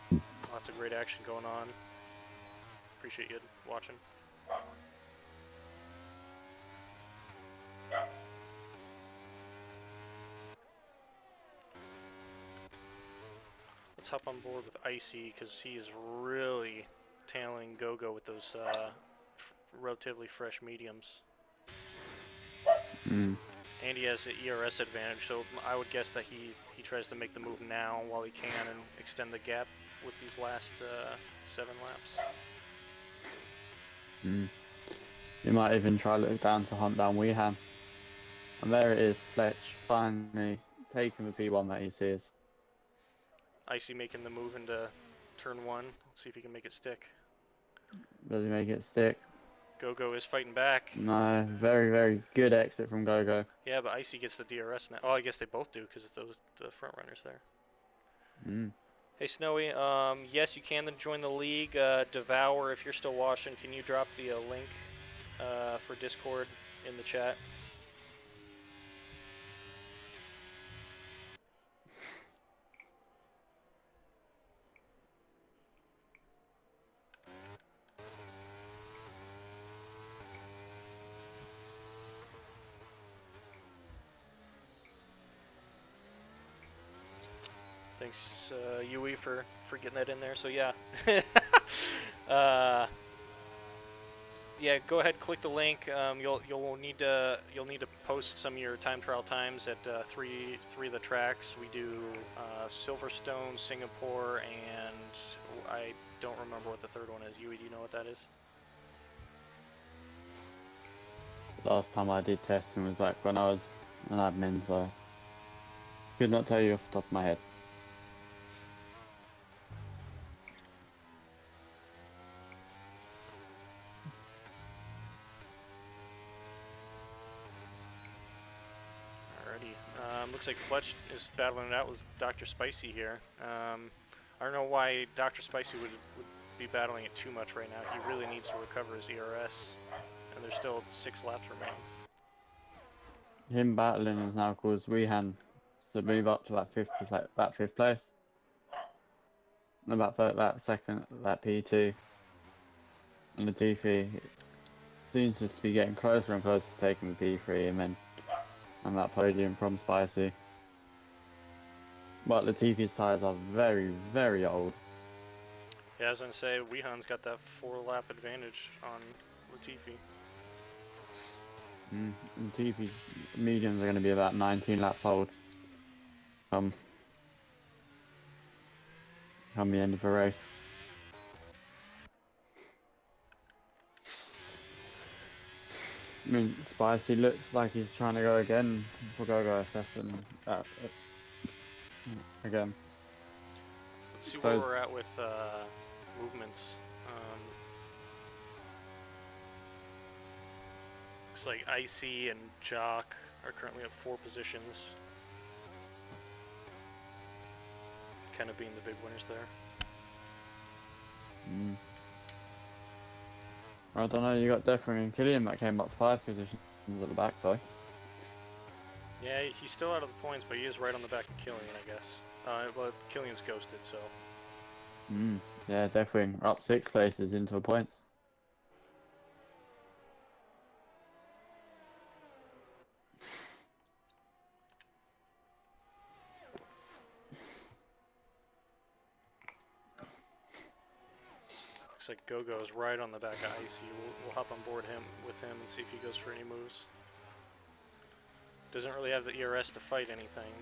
A: great action going on. Appreciate you watching. Let's hop on board with Icy because he is really tailing Go-Go with those relatively fresh mediums.
B: Mm.
A: And he has the ERS advantage, so I would guess that he tries to make the move now while he can and extend the gap with these last 7 laps.
B: Mm. You might even try to look down to hunt down Wehan. And there it is, Fletch finally taking the P1 that he sees.
A: Icy making the move into turn 1. Let's see if he can make it stick.
B: Does he make it stick?
A: Go-Go is fighting back.
B: No, very, very good exit from Go-Go.
A: Yeah, but Icy gets the DRS now. Oh, I guess they both do because the front runners there.
B: Mm.
A: Hey Snowy, yes you can then join the league. Devour, if you're still watching, can you drop the link for Discord in the chat? Thanks, Yui, for getting that in there. So yeah, yeah. Go ahead, click the link. You'll need to post some of your time trial times at three of the tracks. We do Silverstone, Singapore, and I don't remember what the third one is. Yui, do you know what that is?
B: Last time I did testing was back when I was an admin, so could not tell you off the top of my head.
A: Alrighty. Looks like Fletch is battling it out with Dr. Spicy here. I don't know why Dr. Spicy would be battling it too much right now. He really needs to recover his ERS, and there's still 6 laps remaining.
B: Him battling has now caused Wehan to move up to that fifth place. And that second, that P2. And Latifi seems just to be getting closer and closer to taking the P3 and that podium from Spicy. But Latifi's tyres are very, very old.
A: Yeah, I was going to say, Wehan's got that 4-lap advantage on Latifi.
B: Latifi's mediums are going to be about 19 laps old come the end of the race. I mean, Spicy looks like he's trying to go again for Go-Go SS and again.
A: Let's see where we're at with movements. Looks like Icy and Jock are currently at 4 positions. Kind of being the big winners there.
B: I don't know, you got Defering and Killian that came up 5 positions at the back though.
A: Yeah, he's still out of the points, but he is right on the back of Killian, I guess. Well, Killian's ghosted, so.
B: Yeah, Defering up 6 places into the points.
A: Looks like Go-Go is right on the back of Icy. We'll hop on board with him and see if he goes for any moves. Doesn't really have the ERS to fight anything.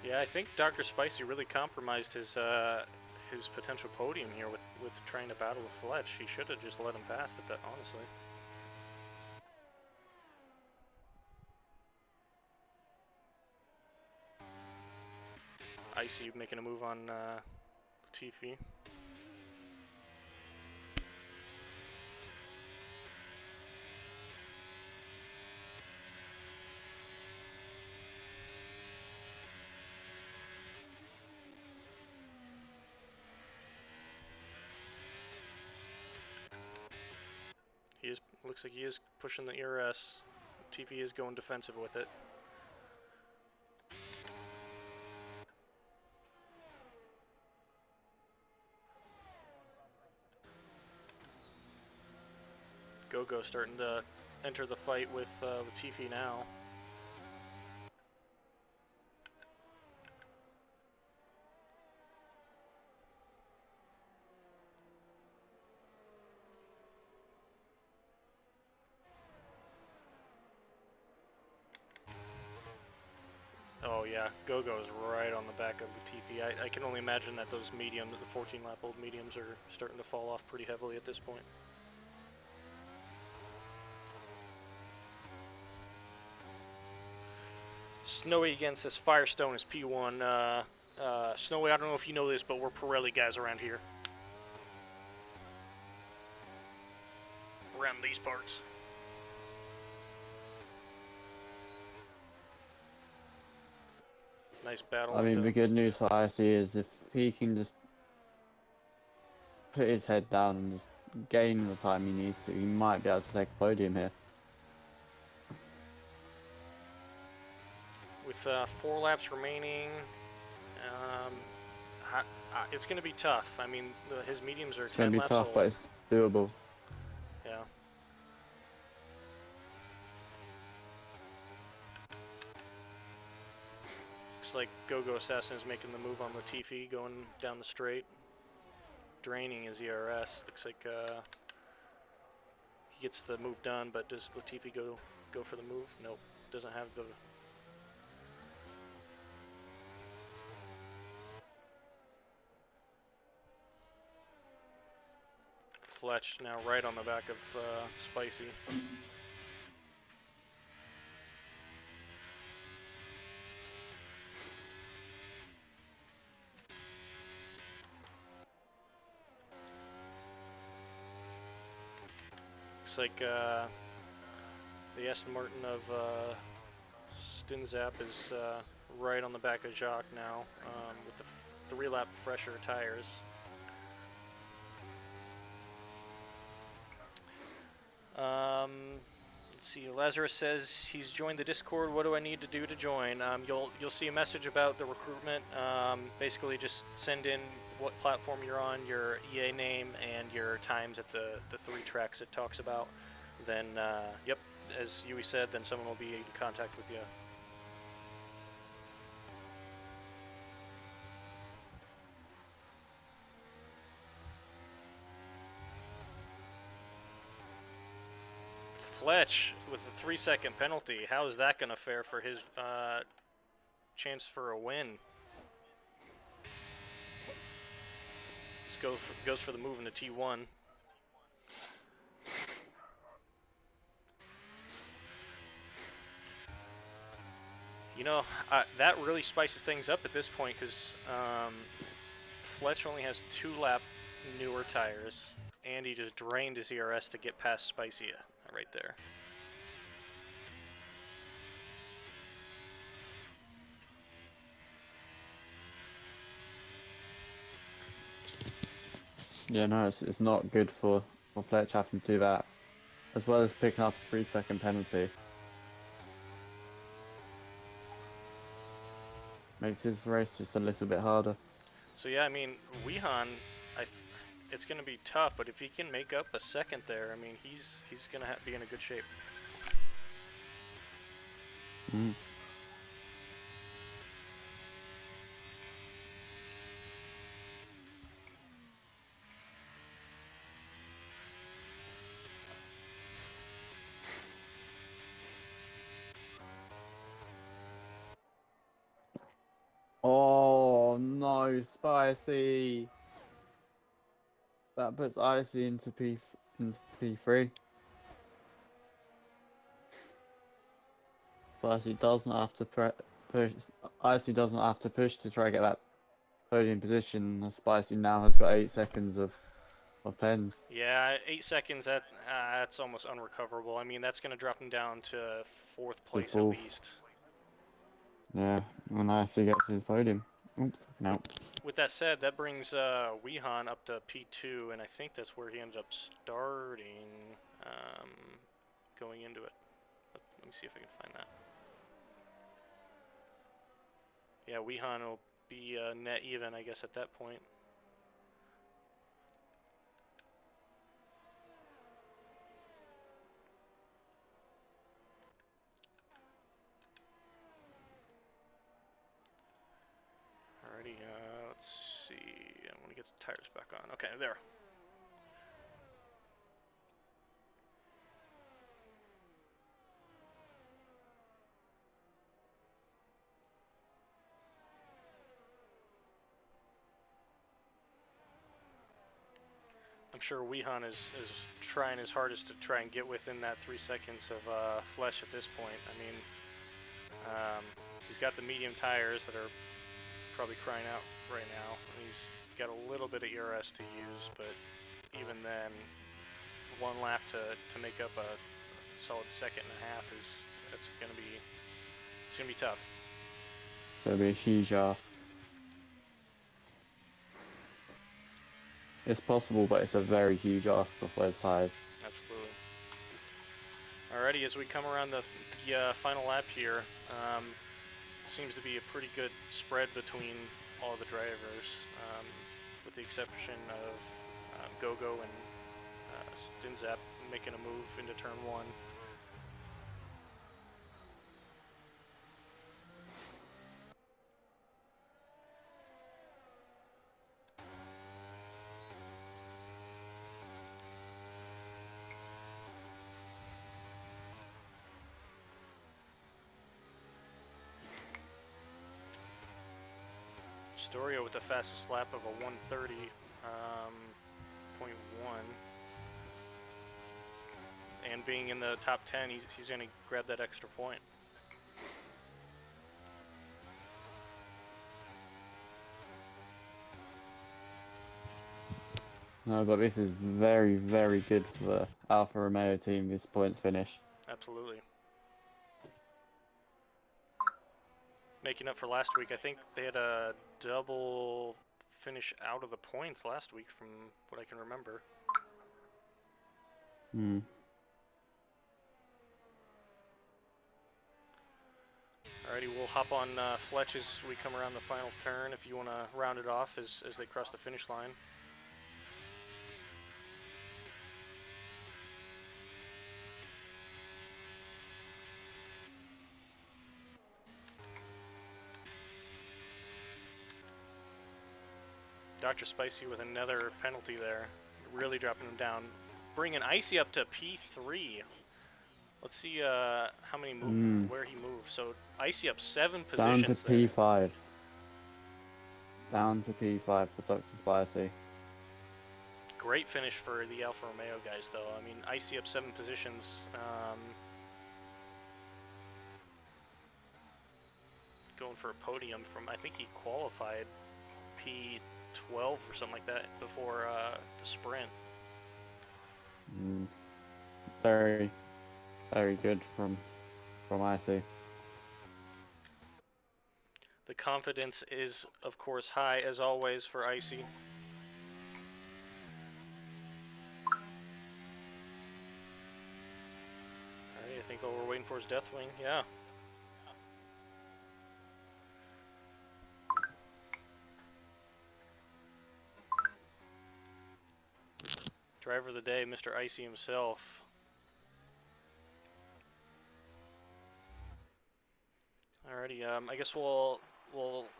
A: Yeah, I think Dr. Spicy really compromised his potential podium here with trying to battle with Fletch. He should have just let him pass at that, honestly. Icy making a move on Latifi. Looks like he is pushing the ERS. Latifi is going defensive with it. Go starting to enter the fight with Latifi now. Oh yeah, Go-Go is right on the back of Latifi. I can only imagine that those mediums, the 14 lap old mediums, are starting to fall off pretty heavily at this point. Snowy again says Firestone is P1. Snowy, I don't know if you know this, but we're Pirelli guys around here. Around these parts. Nice battle.
B: I mean, the good news for Icy is if he can just put his head down and just gain the time he needs to, he might be able to take a podium here.
A: With 4 laps remaining, it's going to be tough. I mean, his mediums are 10 laps.
B: It's going to be tough,
A: old.
B: but it's doable.
A: Yeah. Looks like Go-Go Assassin is making the move on Latifi, going down the straight, draining his ERS. Looks like he gets the move done, but does Latifi go for the move? Nope, doesn't have the... Fletch now right on the back of Spicy. Looks like the Aston Martin of Stinzap is right on the back of Jacques now with the 3-lap fresher tires. Let's see. Lazarus says he's joined the Discord. What do I need to do to join? You'll see a message about the recruitment. Basically, just send in what platform you're on, your EA name, and your times at the 3 tracks it talks about. Then, yep, as Yui said, then someone will be in contact with you. Fletch with the 3-second penalty. How is that going to fare for his chance for a win? Goes for the move into T1. You know, that really spices things up at this point because Fletch only has 2-lap newer tires, and he just drained his ERS to get past Spicy right there.
B: Yeah, no, it's not good for Fletch having to do that, as well as picking up a 3-second penalty. Makes his race just a little bit harder.
A: So yeah, I mean, Wehan, it's going to be tough, but if he can make up a second there, I mean, he's going to be in a good shape.
B: Mm. no, Spicy. That puts Icy into P3. Spicy doesn't have to push. Icy doesn't have to push to try to get that podium position. Spicy now has got 8 seconds of pens.
A: Yeah, 8 seconds. That's almost unrecoverable. I mean, that's going to drop him down to 4th place at
B: fourth.
A: least.
B: Yeah, when Icy gets his podium. Oops, no.
A: With that said, that brings Weehan up to P2, and I think that's where he ended up starting, going into it. Let me see if I can find that. Yeah, Weehan will be net even, I guess, at that point. Alrighty, let's see. I want to get the tires back on. Okay, there. I'm sure Weehan is trying his hardest to try and get within that 3 seconds of Flesh at this point. I mean, he's got the medium tires that are probably crying out right now. He's got a little bit of ERS to use, but even then, 1 lap to make up a solid 1.5 seconds that's gonna be tough.
B: So it'll be a huge ask. It's possible, but it's a very huge ask for Fled's tires.
A: Absolutely. Alrighty, as we come around the final lap here, seems to be a pretty good spread between all the drivers, with the exception of Gogo and Stinzap making a move into turn 1. Storio with the fastest lap of a 1:30.1, and being in the top 10, he's going to grab that extra point.
B: No, but this is very, very good for the Alfa Romeo team, this points finish.
A: Absolutely. Making up for last week, I think they had a double finish out of the points last week from what I can remember. Alrighty, we'll hop on Fletch as we come around the final turn if you want to round it off as they cross the finish line. Dr. Spicy with another penalty there, really dropping him down, bringing Icy up to P3. Let's see how many where he moves. So Icy up 7 positions.
B: Down to P5. Down to P5 for Dr. Spicy.
A: Great finish for the Alfa Romeo guys, though. I mean, Icy up 7 positions. Going for a podium from, I think he qualified P12 or something like that before the sprint.
B: Very, very good from Icy.
A: The confidence is, of course, high as always for Icy. Alright, I think all we're waiting for is Deathwing. Yeah. Driver of the day, Mr. Icy himself. Alrighty, I guess we'll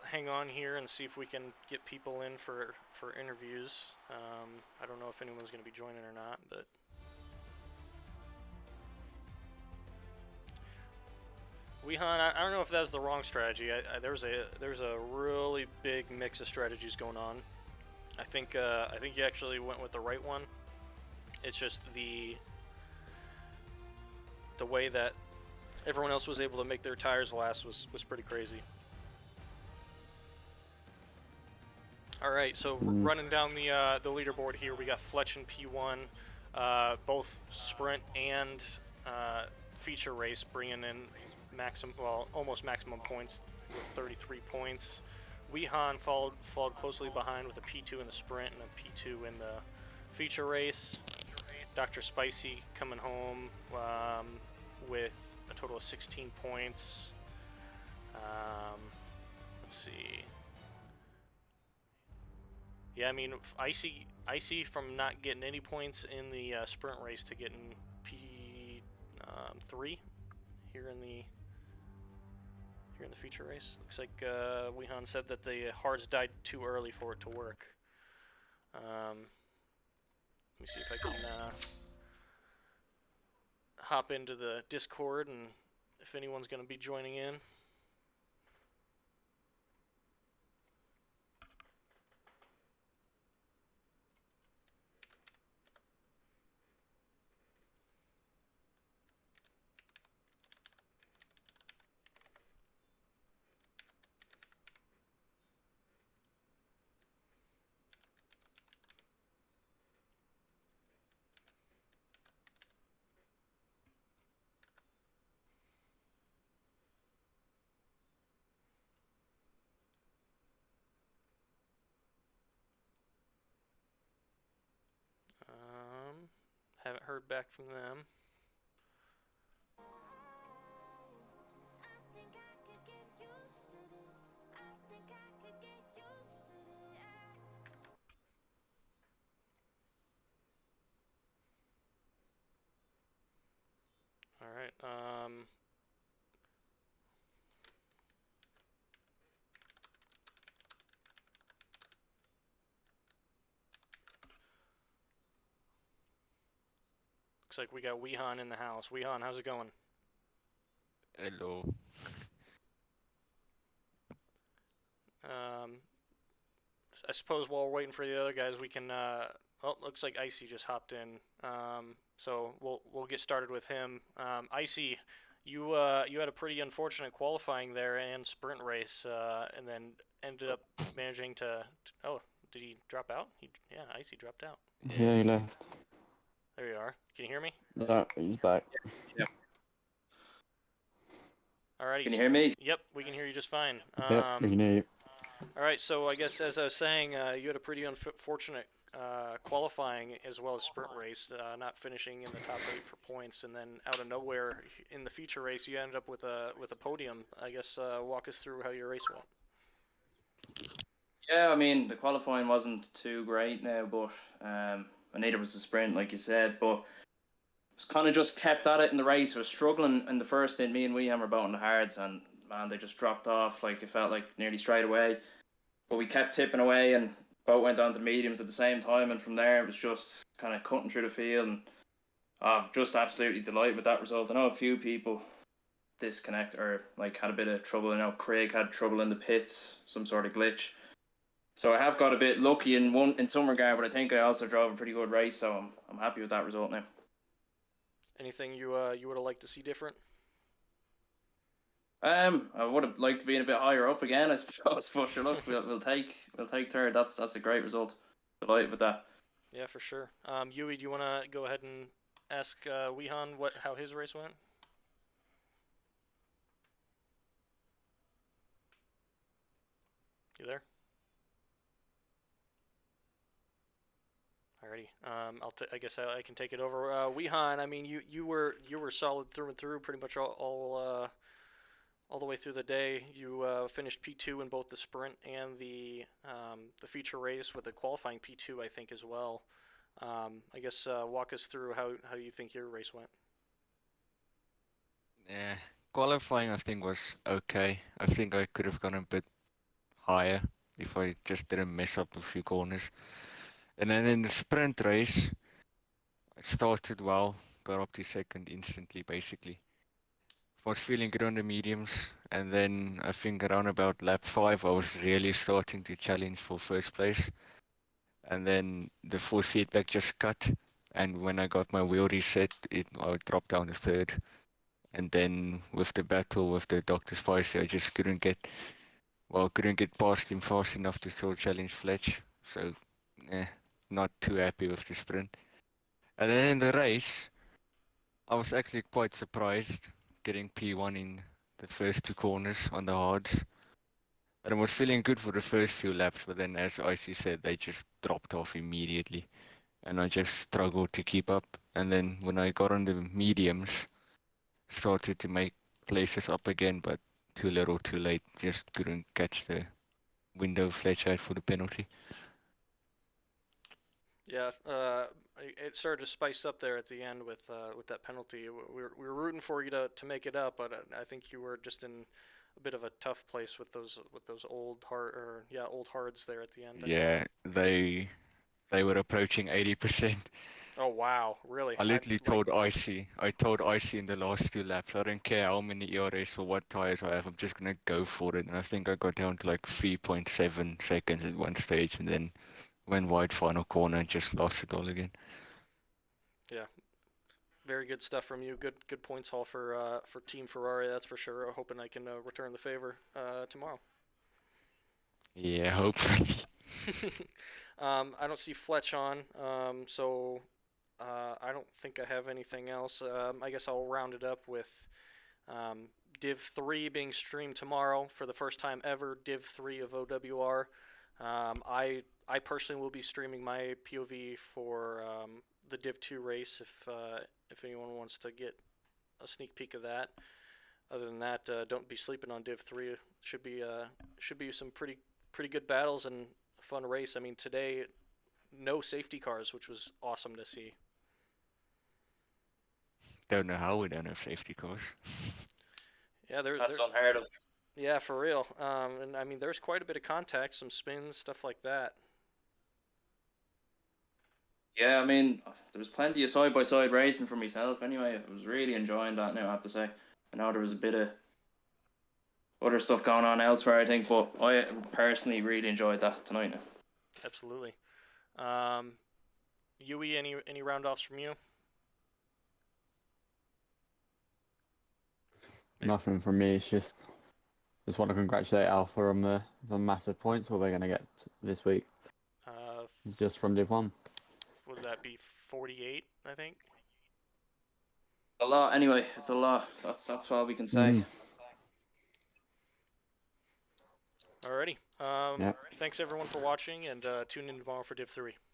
A: hang on here and see if we can get people in for interviews. I don't know if anyone's going to be joining or not, but Wehan, I don't know if that's the wrong strategy. There's a really big mix of strategies going on. I think you actually went with the right one. It's just the way that everyone else was able to make their tires last was pretty crazy. All right, so running down the leaderboard here, we got Fletch and P1, both sprint and feature race, bringing in almost maximum points with 33 points. Wehan followed closely behind with a P2 in the sprint and a P2 in the feature race. Dr. Spicy coming home with a total of 16 points. Let's see. Yeah, I mean, Icy from not getting any points in the sprint race to getting P3 here in the feature race. Looks like Wehan said that the hards died too early for it to work. Let me see if I can hop into the Discord and if anyone's going to be joining in. Haven't heard back from them. All right. Looks like we got Wehan in the house. Wehan, how's it going?
C: Hello.
A: I suppose while we're waiting for the other guys, we can. Oh, looks like Icy just hopped in. So we'll get started with him. Icy, you had a pretty unfortunate qualifying there and sprint race, and then ended up managing to. Oh, did he drop out? Yeah, Icy dropped out.
B: Yeah, he left.
A: There you are. Can you hear me?
B: No, he's back.
D: Yeah.
A: Alrighty.
D: Can you hear me?
A: Yep, we can hear you just fine.
B: Yep, we can hear you.
A: All right, so I guess as I was saying, you had a pretty unfortunate qualifying as well as sprint race, not finishing in the top 8 for points, and then out of nowhere in the feature race, you ended up with a podium. I guess walk us through how your race went.
D: Yeah, I mean, the qualifying wasn't too great now, but neither was the sprint, like you said. But was kind of just kept at it in the race. I was struggling in the first stint. Me and Weeham were both on the hards, and man, they just dropped off. Like it felt like nearly straight away. But we kept tipping away, and both went on to mediums at the same time. And from there, it was just kind of cutting through the field, and just absolutely delighted with that result. I know a few people disconnect or like had a bit of trouble. I know Craig had trouble in the pits, some sort of glitch. So I have got a bit lucky in some regard, but I think I also drove a pretty good race, so I'm happy with that result now.
A: Anything you would have liked to see different?
D: I would have liked to be a bit higher up again, I suppose. But sure, look, we'll take third. That's a great result. Delighted with that.
A: Yeah, for sure. Yui, do you want to go ahead and ask Wehan how his race went? You there? Alrighty. I guess I can take it over. Wehan, I mean, you were solid through and through, pretty much all the way through the day. You finished P2 in both the sprint and the feature race with a qualifying P2, I think, as well. I guess walk us through how you think your race went.
C: Yeah, qualifying I think was okay. I think I could have gone a bit higher if I just didn't mess up a few corners. And then in the sprint race, I started well, got up to second instantly basically. was feeling good on the mediums, and then I think around about lap 5 I was really starting to challenge for first place, and then the force feedback just cut, and when I got my wheel reset, I dropped down to third, and then with the battle with the Dr. Spicy, I just couldn't get past him fast enough to still challenge Fletch, so not too happy with the sprint. And then in the race, I was actually quite surprised getting P1 in the first two corners on the hards. And I was feeling good for the first few laps, but then as Icy said, they just dropped off immediately. And I just struggled to keep up. And then when I got on the mediums, started to make places up again, but too little too late. Just couldn't catch the window Fletch had for the penalty.
A: Yeah, it started to spice up there at the end with that penalty. We were rooting for you to make it up, but I think you were just in a bit of a tough place with those old old hards there at the end.
C: Yeah, they were approaching 80%.
A: Oh wow, really?
C: I literally I told Icy in the last two laps, I don't care how many ERS or what tires I have, I'm just gonna go for it. And I think I got down to like 3.7 seconds at one stage, and then went wide final corner and just lost it all again.
A: Yeah, very good stuff from you. Good points haul for Team Ferrari, that's for sure. I'm hoping I can return the favor tomorrow.
C: Yeah, hopefully.
A: I don't see Fletch on, so I don't think I have anything else. I guess I'll round it up with Div 3 being streamed tomorrow for the first time ever. Div 3 of OWR. I personally will be streaming my POV for the Div 2 race if anyone wants to get a sneak peek of that. Other than that, don't be sleeping on Div 3. Should be some pretty good battles and a fun race. I mean, today no safety cars, which was awesome to see.
C: Don't know how we don't have safety cars.
A: Yeah,
D: That's unheard of.
A: Yeah, for real. And I mean, there's quite a bit of contact, some spins, stuff like that.
D: Yeah, I mean, there was plenty of side-by-side racing for myself anyway. I was really enjoying that now, I have to say. I know there was a bit of other stuff going on elsewhere, I think, but I personally really enjoyed that tonight.
A: Absolutely. Yui, any round-offs from you?
B: Nothing from me. It's just want to congratulate Alpha on the massive points what we're going to get this week. Just from Div 1.
A: Would that be 48, I think?
D: A lot, anyway. It's a lot. That's all we can say.
A: Alrighty.
B: Yep.
A: Thanks everyone for watching, and tune in tomorrow for Div 3.